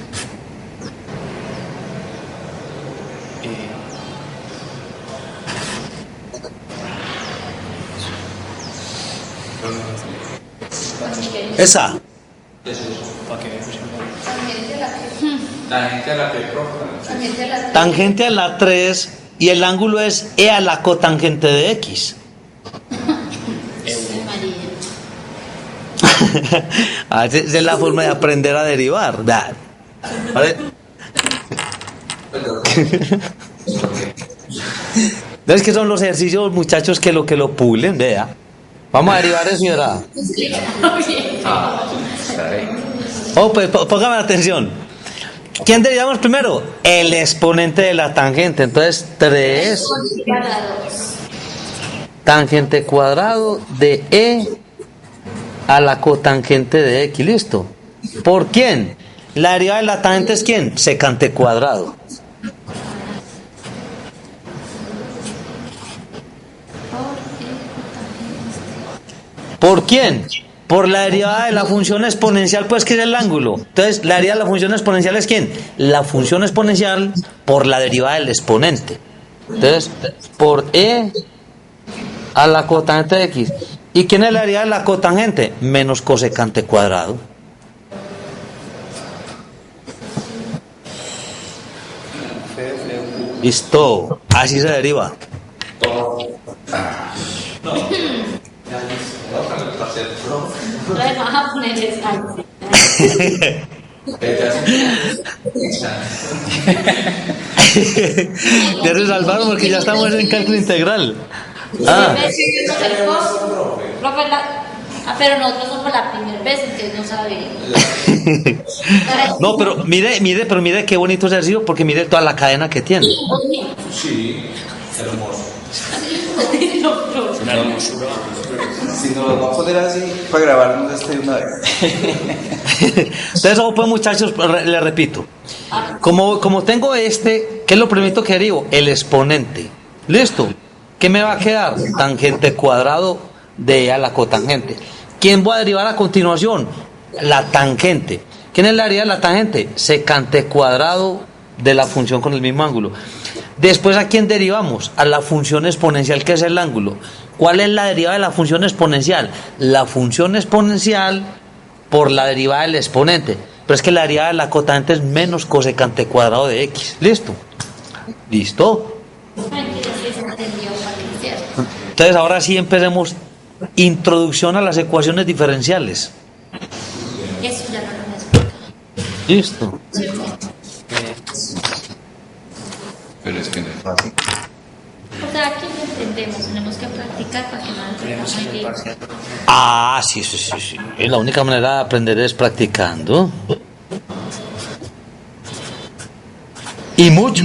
Esa. La gente a la que Tangente a la 3 y el ángulo es e a la cotangente de x. Esa es la forma de aprender a derivar. ¿Vale? No es que son los ejercicios, muchachos, que lo pulen, vea. Vamos a derivar eso, señora. Oh, pues póngame atención. ¿Quién derivamos primero? El exponente de la tangente. Entonces, 3 tangente cuadrado de e a la cotangente de x. ¿Listo? ¿Por quién? La derivada de la tangente es ¿quién? Secante cuadrado. ¿Por quién? Por la derivada de la función exponencial, pues, que es el ángulo. Entonces, la derivada de la función exponencial es ¿quién? La función exponencial por la derivada del exponente. Entonces, por e a la cotangente de x. ¿Y quién es la derivada de la cotangente? Menos cosecante cuadrado. Listo. Así se deriva. Vamos a poner esa. ¿Quieres salvar porque ya estamos en cálculo integral? Profe, pero nosotros somos la primera vez, entonces no sabemos. No, pero mire qué bonito ejercicio, porque mire toda la cadena que tiene. Sí, hermoso. Una hermosura. Si nos lo va a poner así para grabarnos una vez. Entonces, pues muchachos, le repito. Como tengo ¿qué es lo primero que derivo? El exponente. ¿Listo? ¿Qué me va a quedar? Tangente cuadrado de a la cotangente. ¿Quién voy a derivar a continuación? La tangente. ¿Quién es la derivada de la tangente? Secante cuadrado de la función con el mismo ángulo. Después, ¿a quién derivamos? A la función exponencial, que es el ángulo. ¿Cuál es la derivada de la función exponencial? La función exponencial por la derivada del exponente. Pero es que la derivada de la cotangente es menos cosecante cuadrado de x. ¿Listo? ¿Listo? Entonces, ahora sí empecemos. Introducción a las ecuaciones diferenciales. Eso ya no lo explica. Listo. Pero es que no es fácil. O sea, aquí lo entendemos, tenemos que practicar para que no nos Tenemos que entendamos. parcial. Ah, sí. La única manera de aprender es practicando. Y mucho.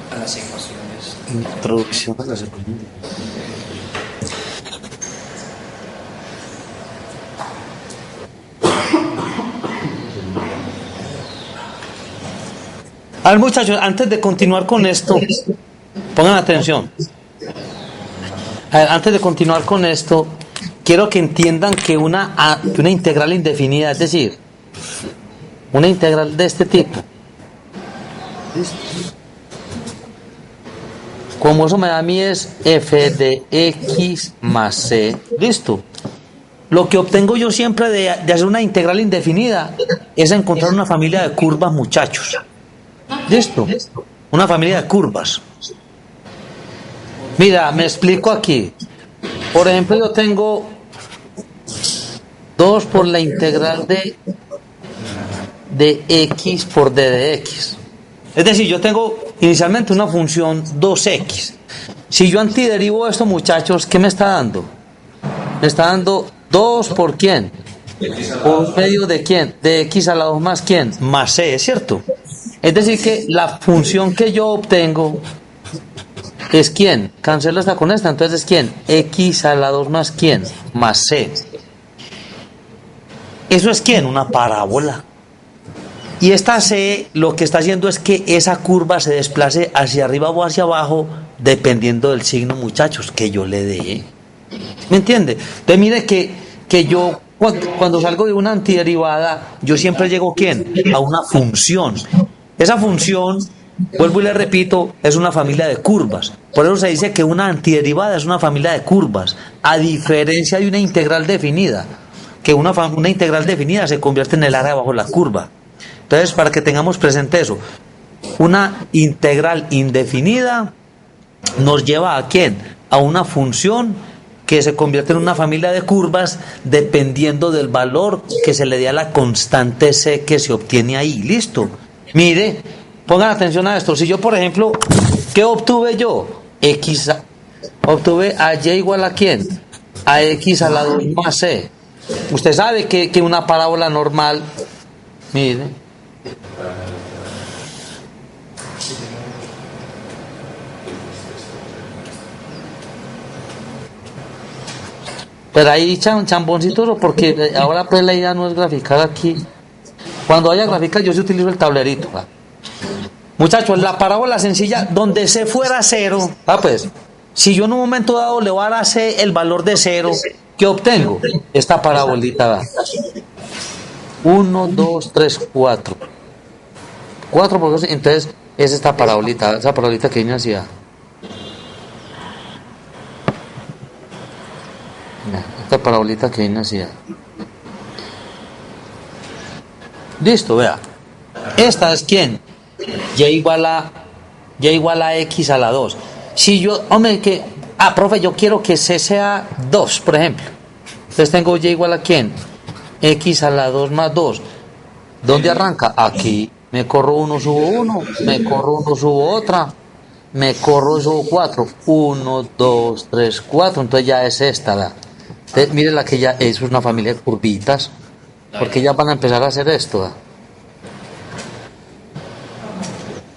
A las ecuaciones. Introducción a las ecuaciones. A ver, muchachos, antes de continuar con esto, pongan atención. A ver, antes de continuar con esto, quiero que entiendan que una integral indefinida, es decir, una integral de este tipo, como eso me da a mí es f de x más c, listo. Lo que obtengo yo siempre de hacer una integral indefinida es encontrar una familia de curvas, muchachos. ¿Listo? Una familia de curvas. Mira, me explico aquí. Por ejemplo, yo tengo 2 por la integral de x por d de x. Es decir, yo tengo inicialmente una función 2x. Si yo antiderivo esto, muchachos, ¿qué me está dando? Me está dando 2 por quién. ¿Por medio de quién? De x a la 2 más quién. Más c, ¿es cierto? Es decir, que la función que yo obtengo es quién. Cancelo esta con esta, entonces es quién. X a la 2 más quién. Más c. Eso es quién. Una parábola. Y esta c lo que está haciendo es que esa curva se desplace hacia arriba o hacia abajo dependiendo del signo, muchachos, que yo le dé. ¿Me entiende? Entonces mire que yo cuando salgo de una antiderivada, yo siempre llego ¿quién? A una función. Esa función, vuelvo y le repito, es una familia de curvas. Por eso se dice que una antiderivada es una familia de curvas, a diferencia de una integral definida, que una integral definida se convierte en el área bajo la curva. Entonces, para que tengamos presente eso, una integral indefinida nos lleva ¿a quién? A una función que se convierte en una familia de curvas dependiendo del valor que se le dé a la constante c que se obtiene ahí. ¿Listo? Mire, pongan atención a esto. Si yo, por ejemplo, ¿qué obtuve yo? Obtuve a y igual a ¿quién? A x a la 2 más c. Usted sabe que una parábola normal, mire, pero ahí chamboncitos, porque ahora pues la idea no es graficar aquí. Cuando haya graficar yo sí utilizo el tablerito. ¿Va? Muchachos, la parábola sencilla donde c fuera 0, pues, si yo en un momento dado le voy a dar a c el valor de 0, ¿qué obtengo? Esta parabolita va. 1, 2, 3, 4. 4 por 2, entonces es esta parabolita que viene hacia. Esta parabolita que viene así. Listo, vea. Esta es ¿quién? Y igual a x a la 2. Si yo, hombre, profe, yo quiero que C sea 2, por ejemplo. Entonces tengo y igual a ¿quién? X a la 2 más 2. ¿Dónde arranca? Aquí. Me corro 1, subo 1. Me corro 1, subo otra. Me corro, subo 4. 1, 2, 3, 4. Entonces ya es esta. Entonces, mire la que ya es una familia de curvitas. Porque ya van a empezar a hacer esto.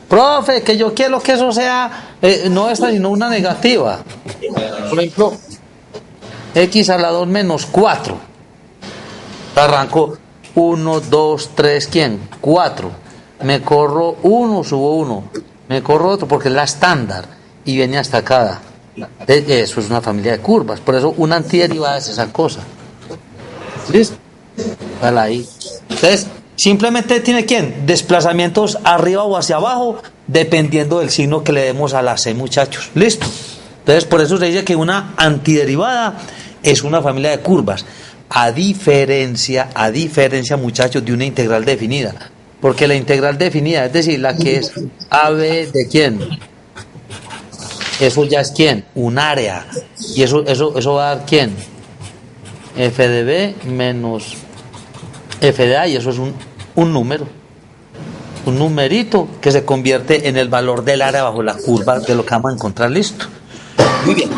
Profe, que yo quiero que eso sea no esta, sino una negativa. Por ejemplo, x a la 2 menos 4. Arranco 1, 2, 3, ¿quién? 4. Me corro 1, subo 1. Me corro otro porque es la estándar y viene hasta acá. Eso es una familia de curvas. Por eso una antiderivada es esa cosa. ¿Listo? Vale ahí. Entonces, simplemente tiene ¿quién? Desplazamientos arriba o hacia abajo, dependiendo del signo que le demos a la C, muchachos. ¿Listo? Entonces, por eso se dice que una antiderivada es una familia de curvas. A diferencia, muchachos, de una integral definida. Porque la integral definida, es decir, la que es AB de ¿quién? Eso ya es ¿quién? Un área. Y eso va a dar ¿quién? F de B menos F de A, y eso es un número. Un numerito que se convierte en el valor del área bajo la curva de lo que vamos a encontrar. Listo. Muy bien.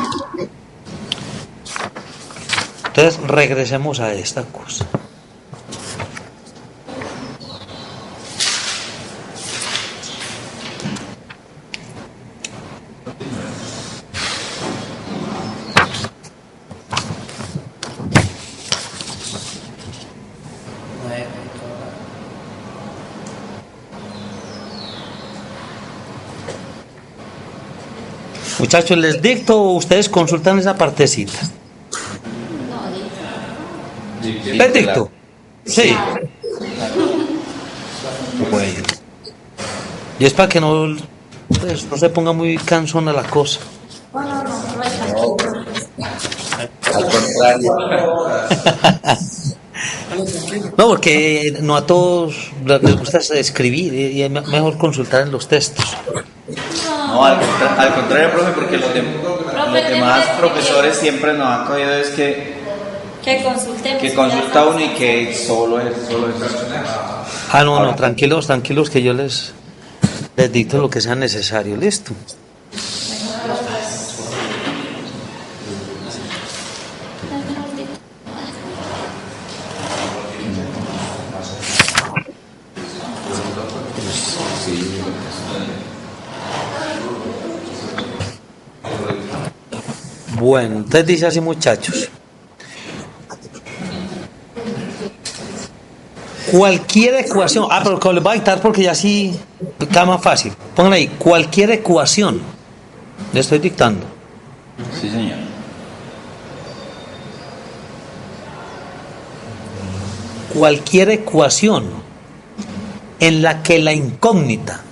Entonces regresemos a esta cosa. Muchachos, les dicto o ustedes consultan esa partecita. ¿Les dicto? Sí. Bueno. Y es para que no se ponga muy cansona la cosa. Al contrario. No, porque no a todos les gusta escribir y es mejor consultar en los textos. No, al contrario, profe, porque los demás profesores siempre nos han cogido es que consulta uno y que solo es. No, tranquilos, que yo les dicto lo que sea necesario. Listo. Bueno, entonces dice así, muchachos. Cualquier ecuación. Pero les voy a dictar porque ya sí está más fácil. Pongan ahí, cualquier ecuación. Le estoy dictando. Sí, señor. Cualquier ecuación en la que la incógnita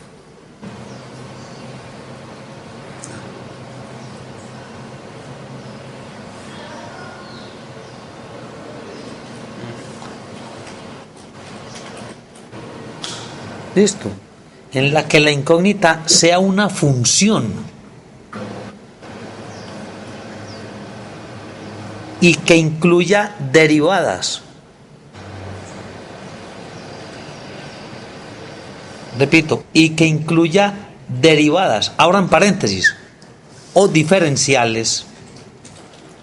listo, en la que la incógnita sea una función y que incluya derivadas. Repito, y que incluya derivadas, abran paréntesis, o diferenciales,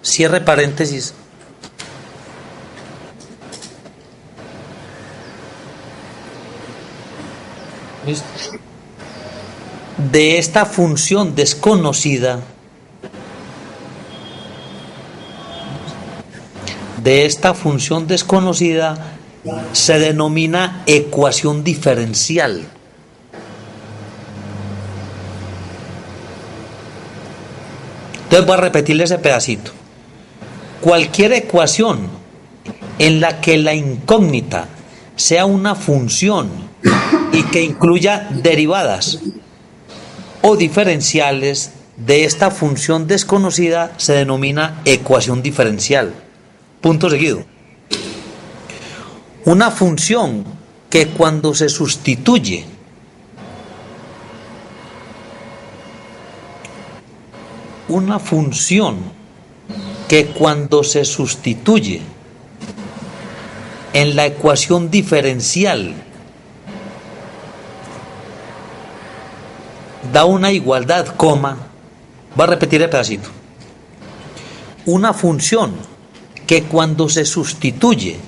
cierre paréntesis. ¿Listo? De esta función desconocida, se denomina ecuación diferencial. Entonces voy a repetirle ese pedacito. Cualquier ecuación en la que la incógnita sea una función y que incluya derivadas o diferenciales de esta función desconocida se denomina ecuación diferencial. Punto seguido. Una función que cuando se sustituye en la ecuación diferencial da una igualdad, coma, va a repetir el pedacito. Una función que cuando se sustituye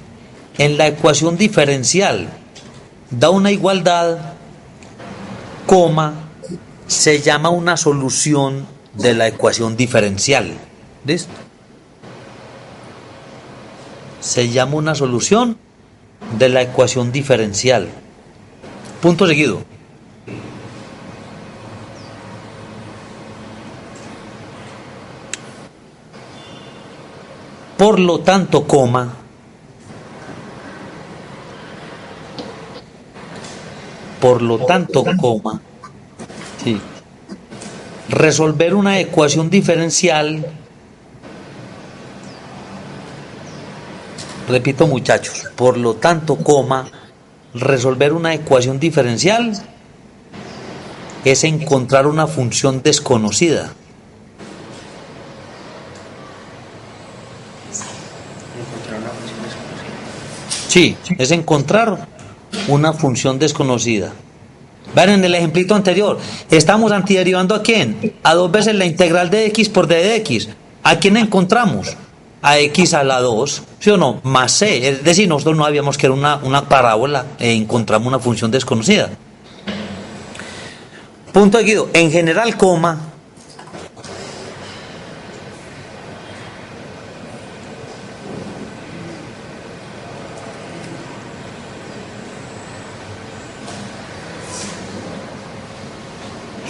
en la ecuación diferencial da una igualdad, coma, se llama una solución de la ecuación diferencial. ¿Listo? Se llama una solución de la ecuación diferencial. Punto seguido. Por lo tanto, coma, sí, resolver una ecuación diferencial, repito muchachos, por lo tanto, coma, resolver una ecuación diferencial es encontrar una función desconocida. Sí, es encontrar una función desconocida. Vean, en el ejemplito anterior, estamos antiderivando ¿a quién? A 2 veces la integral de x por d de x. ¿A quién encontramos? A x a la 2, ¿sí o no? Más c. Es decir, nosotros no habíamos que era una parábola e encontramos una función desconocida. Punto seguido. En general, coma.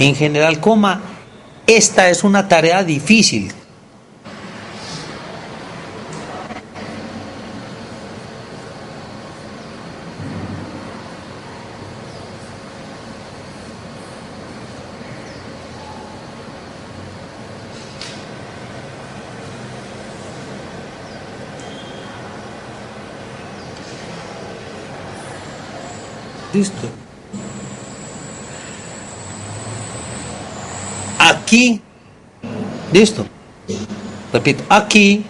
En general, coma, esta es una tarea difícil. Listo. Aquí, listo, repito, aquí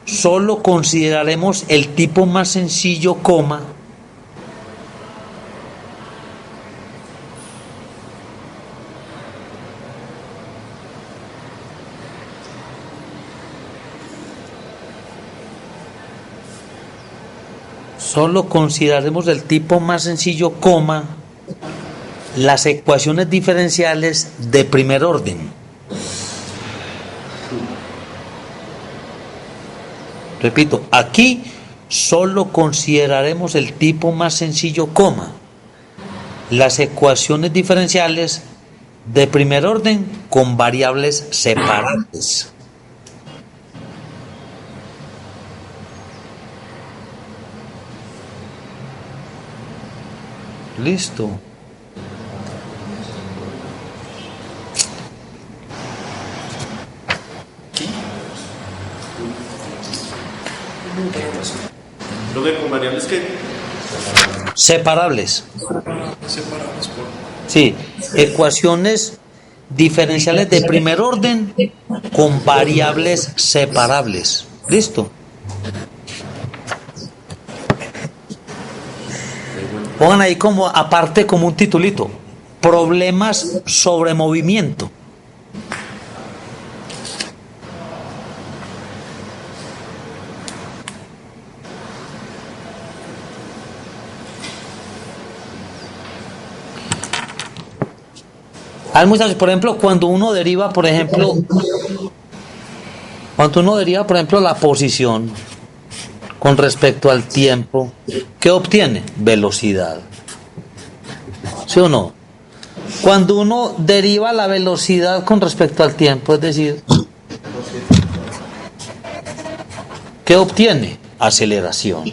solo consideraremos el tipo más sencillo, coma, solo consideraremos el tipo más sencillo, coma, las ecuaciones diferenciales de primer orden. Repito, aquí solo consideraremos el tipo más sencillo, coma, las ecuaciones diferenciales de primer orden con variables separables. Listo. Lo que con variables que separables. separables por Sí, ecuaciones diferenciales de primer orden con variables separables. ¿Listo? Pongan ahí como aparte como un titulito: problemas sobre movimiento. Hay muchas, por ejemplo, cuando uno deriva, por ejemplo, la posición con respecto al tiempo, ¿qué obtiene? Velocidad. ¿Sí o no? Cuando uno deriva la velocidad con respecto al tiempo, es decir, ¿qué obtiene? Aceleración.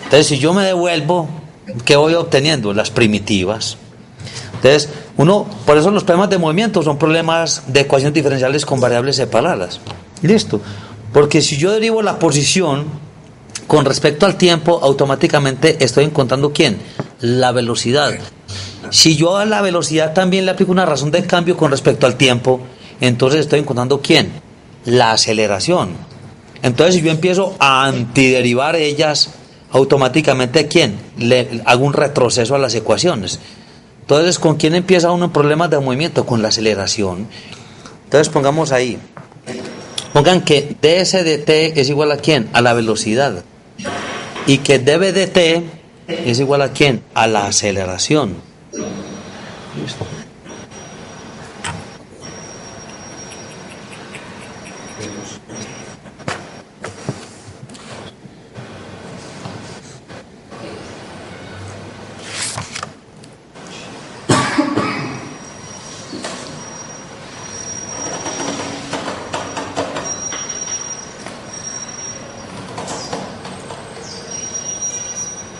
Entonces, si yo me devuelvo, ¿qué voy obteniendo? Las primitivas. Entonces, por eso los problemas de movimiento son problemas de ecuaciones diferenciales con variables separadas. Listo. Porque si yo derivo la posición con respecto al tiempo, automáticamente estoy encontrando ¿quién? La velocidad. Si yo a la velocidad también le aplico una razón de cambio con respecto al tiempo, entonces estoy encontrando ¿quién? La aceleración. Entonces si yo empiezo a antiderivar ellas, automáticamente ¿quién? Le hago un retroceso a las ecuaciones. Entonces, ¿con quién empieza uno en problemas de movimiento? Con la aceleración. Entonces pongamos ahí. Pongan que ds dt es igual a ¿quién? A la velocidad. Y que dv dt es igual a ¿quién? A la aceleración. Listo.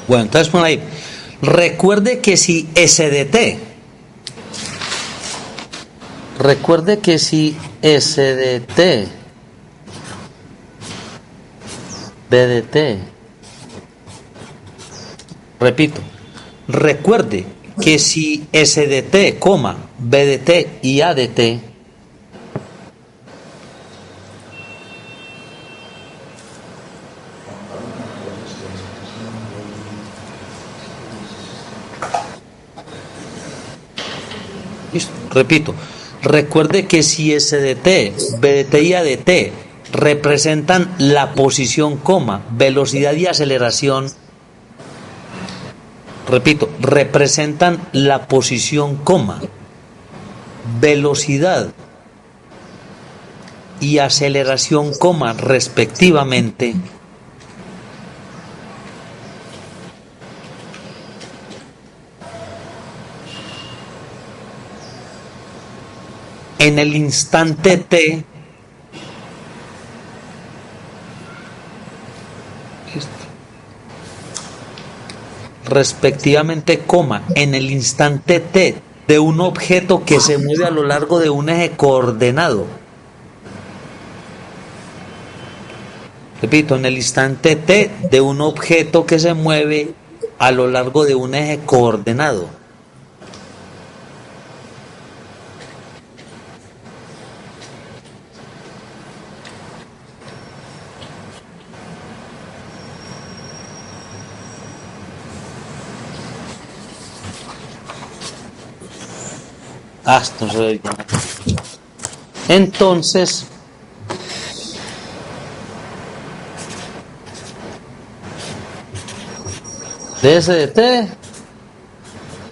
Bueno, entonces pon ahí. Recuerde que si SDT, BDT, repito, recuerde que si SDT, BDT y ADT repito, recuerde que si SDT, BDT y ADT representan la posición, velocidad y aceleración, repito, representan la posición, velocidad y aceleración, respectivamente, en el instante t, respectivamente, en el instante t de un objeto que se mueve a lo largo de un eje coordenado. Repito, en el instante t de un objeto que se mueve a lo largo de un eje coordenado. No se ve bien. Entonces, ds de t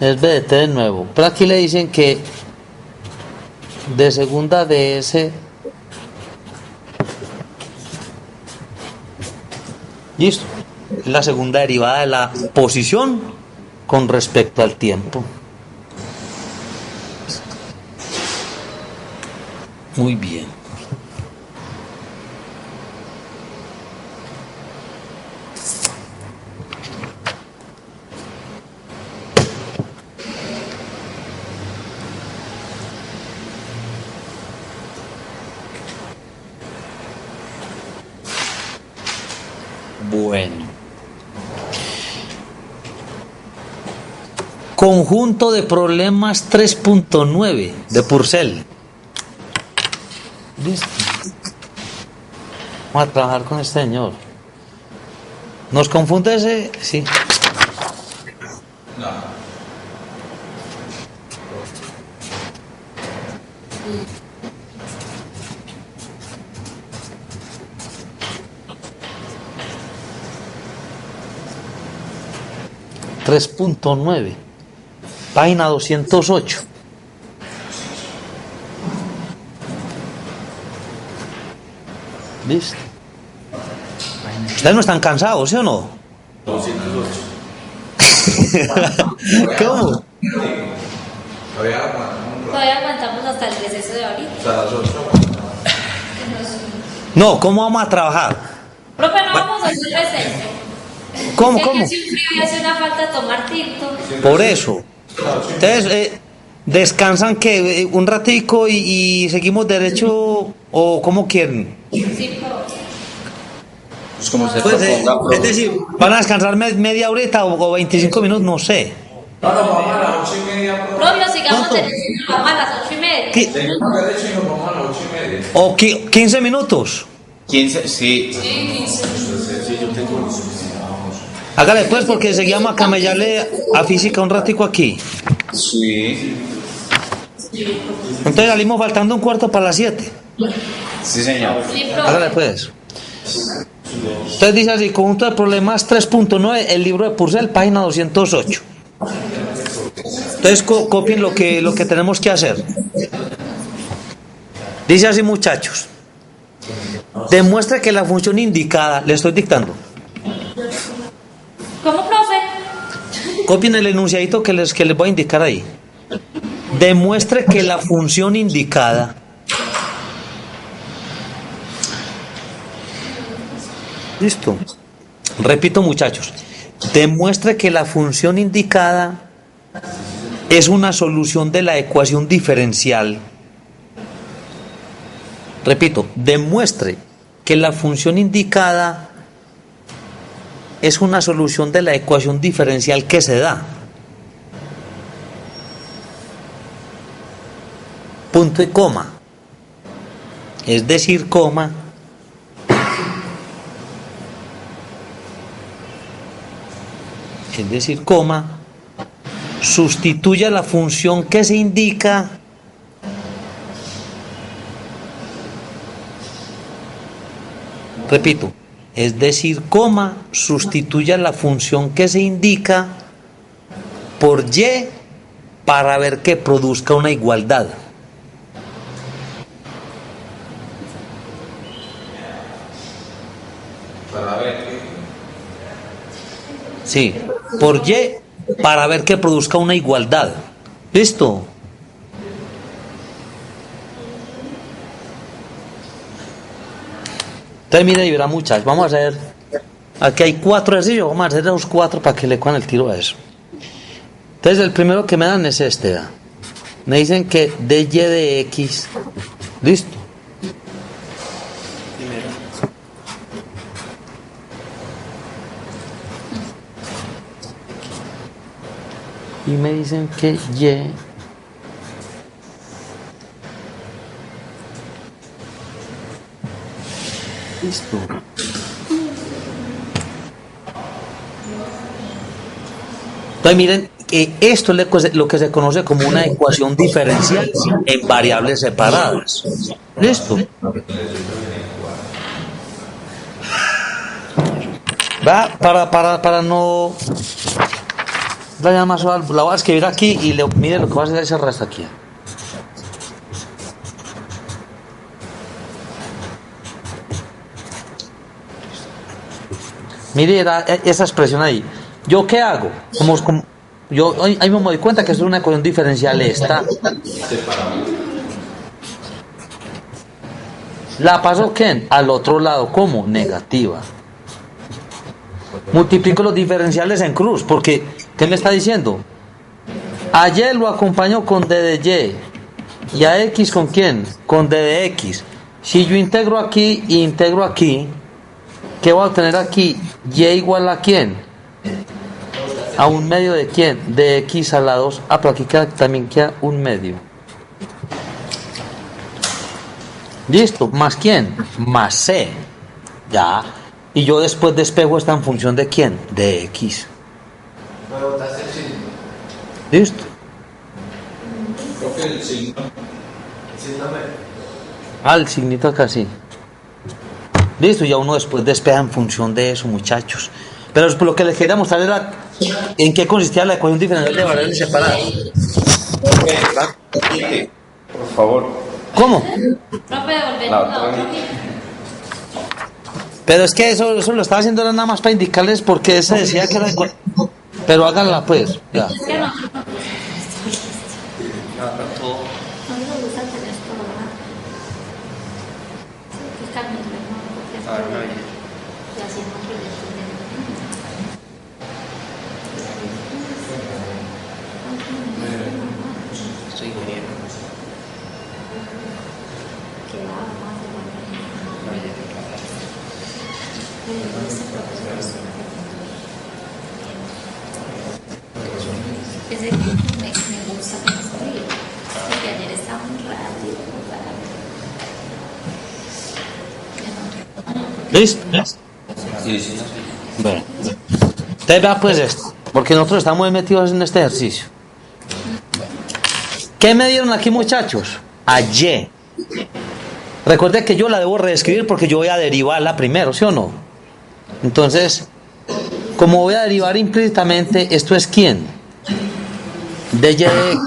es b de t de nuevo. Pero aquí le dicen que de segunda ds, listo, la segunda derivada de la posición con respecto al tiempo. Muy bien. Bueno. Conjunto de problemas 3.9 de Purcell. Listo. Vamos a trabajar con este señor. ¿Nos confunde ese? Sí. No. .9, página 208. ¿Listo? ¿Ustedes no están cansados, sí o no? 208. ¿Cómo? Todavía aguantamos hasta el receso de ahorita. Hasta las 8. No, ¿cómo vamos a trabajar? Profe, no vamos a hacer receso. ¿Cómo? Es que hace un frío y hace una falta tomar tinto. Por eso. Entonces, descansan que un ratico y seguimos derecho ¿O cómo quieren? Sí, profe. Pues como se Pues, proponga, profe. es decir, ¿van a descansar media horita o 25 minutos? No sé. No, nos vamos a las 8:30, profe. Propio, sigamos ¿Cuánto? en vamos a las 8:30. ¿Qué? Seguimos derecho y nos vamos a las 8:30. ¿O 15 minutos? 15, sí. Hágale pues, porque seguíamos a camellarle a física un ratico aquí. Sí. Entonces salimos faltando un cuarto para las 7. Sí, señor. Sí, profe. Hágale pues. Entonces dice así, conjunto de problemas 3.9, el libro de Purcell, página 208. Entonces copien lo que tenemos que hacer. Dice así, muchachos. Demuestre que la función indicada, le estoy dictando. ¿Cómo, profe? Copien el enunciadito que les voy a indicar ahí. Demuestre que la función indicada listo. Repito, muchachos. Demuestre que la función indicada es una solución de la ecuación diferencial. Repito, demuestre que la función indicada es una solución de la ecuación diferencial que se da. Punto y coma. Es decir, coma. Es decir, coma. Sustituya la función que se indica repito, es decir, coma, sustituya la función que se indica por y para ver que produzca una igualdad. Para ver. Sí, por y para ver que produzca una igualdad. ¿Listo? Entonces mire y verá, muchachos, vamos a hacer, aquí hay 4 ejercicios, vamos a hacer los 4 para que le cojan el tiro a eso. Entonces el primero que me dan es este, ¿verdad? Me dicen que dy de x, listo. Y me dicen que y listo. Entonces miren, esto es lo que se conoce como una ecuación diferencial en variables separadas. Listo. Va, para no dañar más, la voy a escribir aquí y mire lo que va a hacer ese resto aquí. Mire esa expresión ahí. ¿Yo qué hago? Yo ahí me doy cuenta que esto es una ecuación diferencial esta. La paso ¿qué? Al otro lado. ¿Cómo? Negativa. Multiplico los diferenciales en cruz, porque ¿qué me está diciendo? A y lo acompaño con d de y a x ¿con quién? Con d de x. Si yo integro aquí e integro aquí, ¿qué voy a obtener aquí? Y igual a quién? A un medio de quién? De x a la 2. Ah, pero aquí también queda un medio. Listo. ¿Más quién? Más c. Ya. Y yo después despejo esta en función de quién? De x. Me botaste el signo. Listo. Creo que el signo. El signo me. El signito acá sí. Listo, ya uno después despeja en función de eso, muchachos. Pero lo que les quería mostrar era en qué consistía la ecuación diferencial de variables separadas. Por favor. ¿Cómo? Profe, devolver La la otra. otra. Pero es que eso lo estaba haciendo era nada más para indicarles porque se decía que era pero háganla pues, ya. Es que no. No, todo. No me gusta tener esto, ¿verdad? Sí, Carmen, ¿no? Porque A ver, una vez. y hacemos proyectos de... Soy ingeniero. quedaba más de la ese me gusta construir, porque ayer estaba muy rápido. ¿Listo? Sí, sí. Bueno. Entonces vea pues esto, porque nosotros estamos metidos en este ejercicio. ¿Qué me dieron aquí, muchachos? A Y. Recuerde que yo la debo reescribir porque yo voy a derivarla primero, ¿sí o no? Entonces, como voy a derivar implícitamente, ¿esto es quién? De Y de X.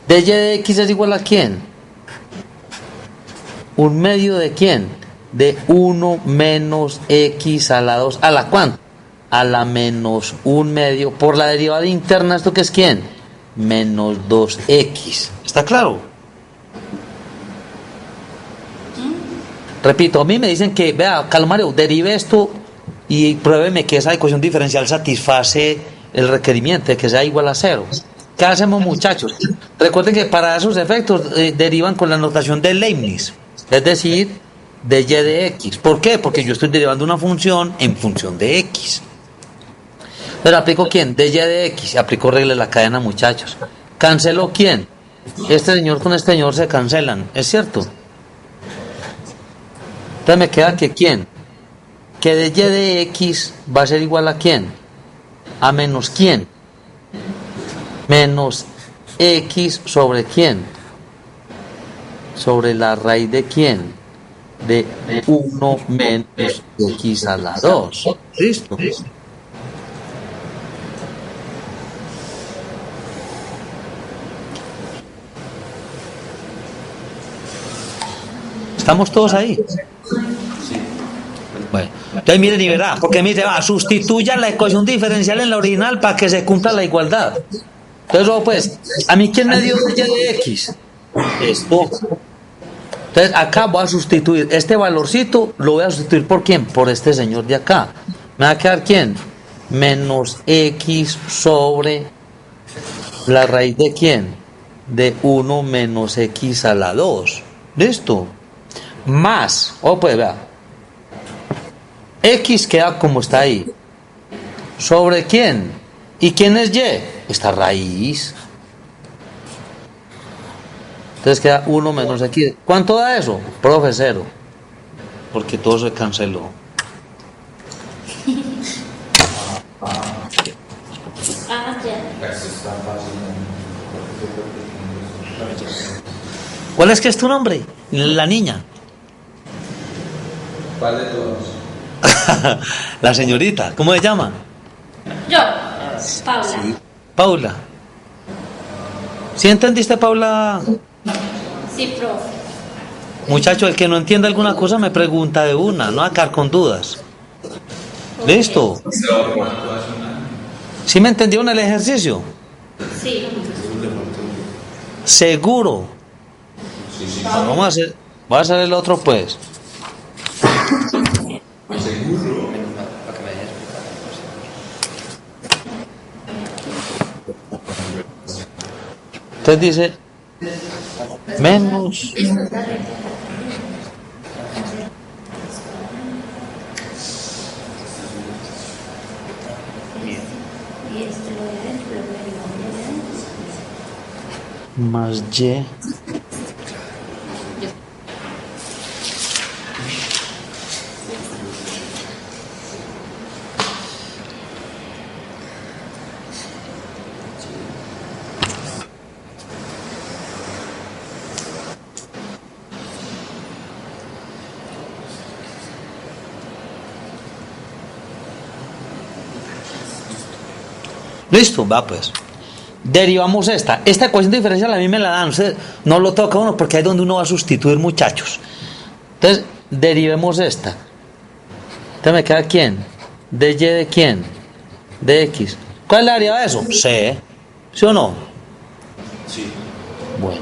De Y de X es igual a quién? ¿Un medio de quién? De 1 menos X a la 2. ¿A la cuánto? A la menos 1 medio. Por la derivada interna, ¿esto qué es quién? Menos 2X. ¿Está claro? Repito, a mí me dicen que, vea, Calmario, derive esto y pruébeme que esa ecuación diferencial satisface el requerimiento de que sea igual a 0. ¿Qué hacemos, muchachos? Recuerden que para esos efectos derivan con la notación de Leibniz, es decir, de Y de X. ¿Por qué? Porque yo estoy derivando una función en función de X. Pero aplico quién? De Y de X. Aplico regla de la cadena, muchachos. ¿Cancelo quién? Este señor con este señor se cancelan, ¿es cierto? Entonces me queda que quién, que de Y de X va a ser igual a quién, a menos quién, menos X sobre quién, sobre la raíz de quién, de 1 menos X a la 2. ¿Listo? ¿Estamos todos ahí? Bueno, entonces miren y verá, porque mire, va, sustituyan la ecuación diferencial en la original para que se cumpla la igualdad. Entonces, pues, ¿a mí quién me dio Y de X? Esto. Entonces, acá voy a sustituir este valorcito, lo voy a sustituir por quién, por este señor de acá. ¿Me va a quedar quién? Menos X sobre la raíz de quién, de 1 menos X a la 2. ¿Listo? Más, pues vea, X queda como está ahí. ¿Sobre quién? ¿Y quién es Y? Esta raíz. Entonces queda 1 menos X. ¿Cuánto da eso? Profe, 0. Porque todo se canceló. Ah, ya. ¿Cuál es que es tu nombre? La niña. ¿Cuál de todos? La señorita. ¿Cómo se llama? Yo, Paula. Paula. ¿Sí entendiste, Paula? Sí, profe. Muchacho, el que no entienda alguna cosa me pregunta de una, no va a quedar con dudas. ¿Listo? ¿Sí me entendió en el ejercicio? Sí. ¿Seguro? Vamos a hacer el otro pues. Entonces dice menos más Y listo, va pues. Derivamos esta ecuación diferencial a mí me la dan, usted no lo toca uno porque ahí es donde uno va a sustituir, muchachos. Entonces, derivemos esta. Entonces me queda quién, de Y de quién, de X. ¿Cuál es la derivada de eso? C, ¿sí o no? Sí. Bueno,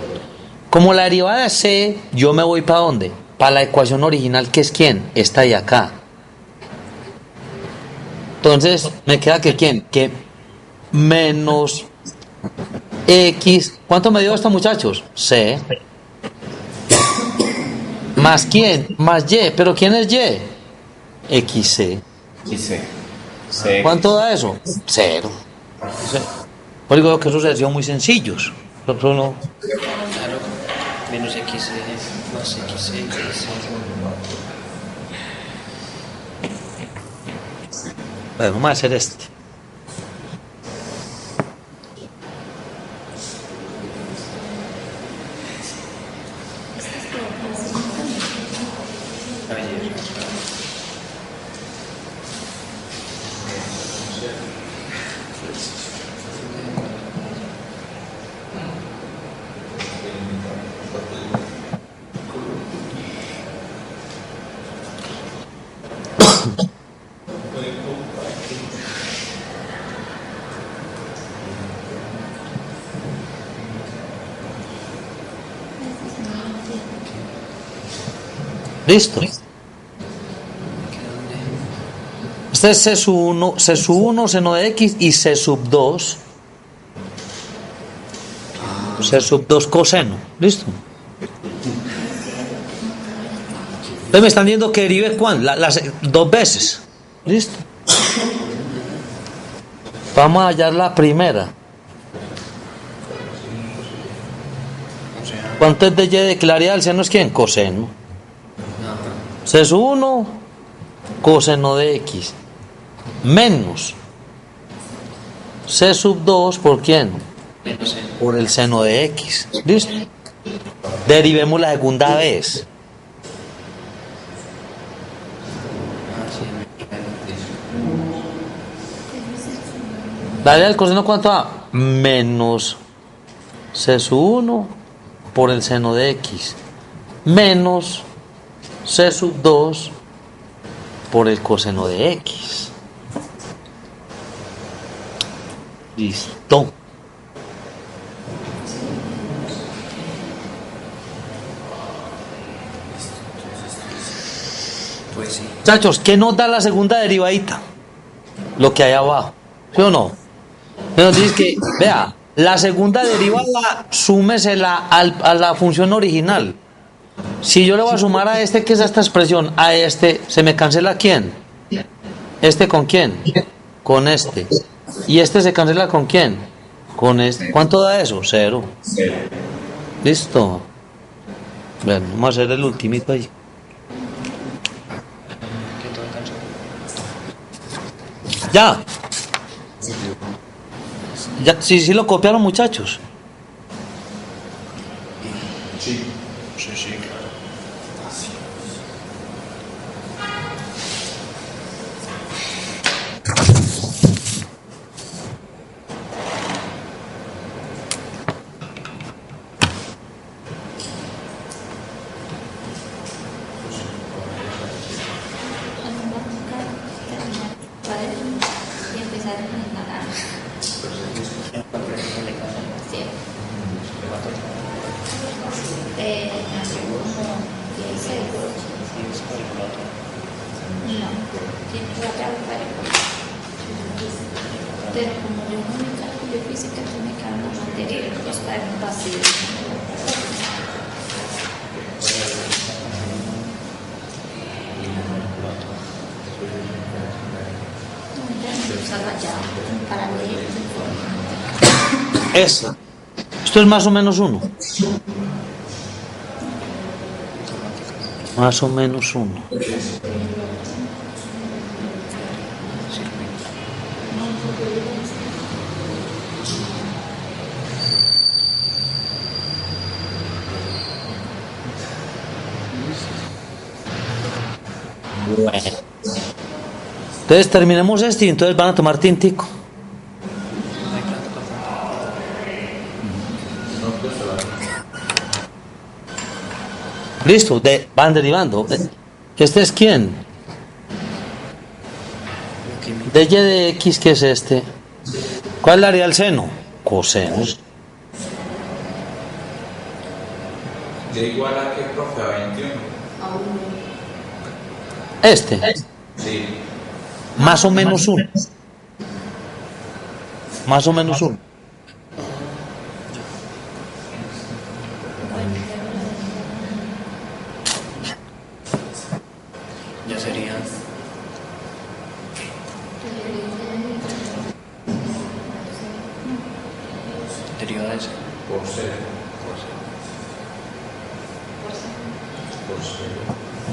como la derivada es C, yo me voy ¿para dónde? Para la ecuación original, que es quién, esta de acá. Entonces me queda que quién, que menos X. ¿Cuánto me dio esto, muchachos? C. ¿Más quién? Más Y. ¿Pero quién es Y? XC. Y C. C. ¿Cuánto da eso? Cero. Por eso digo que esos ejercicios muy sencillos. Solo... Claro, menos x más x. Bueno, vamos a hacer este. Listo. Este es C sub 1, C sub 1, seno de X y C sub 2. C sub 2 coseno. Listo. Entonces me están diciendo que derive ¿cuándo? Las dos veces. Listo. Vamos a hallar la primera. ¿Cuánto es de Y de claridad? ¿El seno es quién? Coseno. C sub 1 coseno de X menos C sub 2 ¿por quién? Por el seno de X. ¿Listo? Derivemos la segunda vez. Dale al coseno, ¿cuánto da? Menos C sub 1 por el seno de X menos C sub 2 por el coseno de X. Listo. Pues sí. Muchachos, ¿qué nos da la segunda derivadita? Lo que hay abajo. ¿Sí o no? Nos dice que, vea, la segunda derivada súmesela a la función original. Si yo le voy a sumar a este, que es esta expresión, a este, ¿se me cancela quién? ¿Este con quién? Con este. ¿Y este se cancela con quién? Con este. ¿Cuánto da eso? Cero. Listo. Bueno, vamos a hacer el ultimito ahí. Ya. Ya, sí lo copiaron, muchachos. Sí, claro. Y empezar en la gana. Sí. Como 16. No, tiene que trabajar. Pero como yo no me calculo física, yo me quedo en la materia y los cuadernos vacíos. Para leer Esa. Esto es más o menos uno. Más o menos uno. Bueno. Entonces terminemos este y entonces van a tomar tintico. Listo, van derivando. ¿Este es quién? De Y de X, ¿qué es este? ¿Cuál le haría el seno? Coseno. ¿De igual a qué, profe? A 21. Este. Sí. Más o menos uno. Más o menos uno.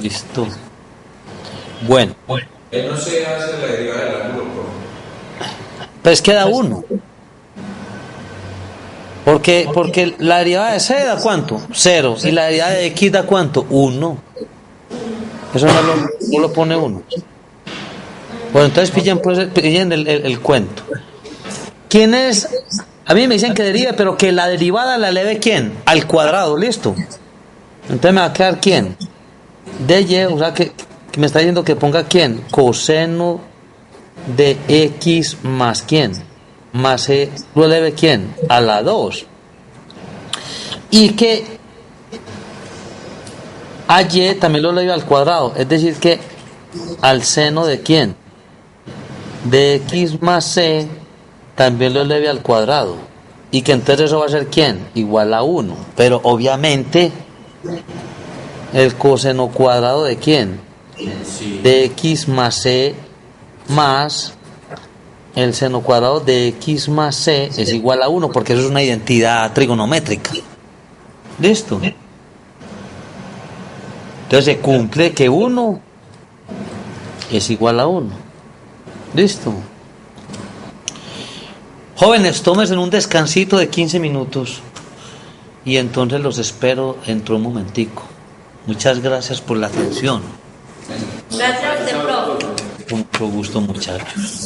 Listo. Bueno. Él no se hace la derivada del ángulo, profe. Pues queda 1. Porque la derivada de C da ¿cuánto? 0. Y la derivada de X da ¿cuánto? 1. Eso no lo pone 1. Bueno, entonces pillen el cuento. ¿Quién es? A mí me dicen que derive, pero que la derivada la eleve ¿quién? Al cuadrado, ¿listo? Entonces me va a quedar ¿quién? dy, o sea que me está diciendo que ponga ¿quién? Coseno de x más ¿quién? Más e, lo eleve ¿quién? A la 2. Y que a y también lo eleve al cuadrado, es decir que al seno de ¿quién? De x más c también lo eleve al cuadrado. Y que entonces eso va a ser ¿quién? Igual a 1. Pero obviamente el coseno cuadrado de ¿quién? Sí. De x más c más el seno cuadrado de x más c es igual a 1, porque eso es una identidad trigonométrica. ¿Listo? Entonces se cumple que 1 es igual a 1. ¿Listo? Jóvenes, tómense un descansito de 15 minutos y entonces los espero dentro de un momentico. Muchas gracias por la atención. Gracias, profe. Con mucho gusto, muchachos.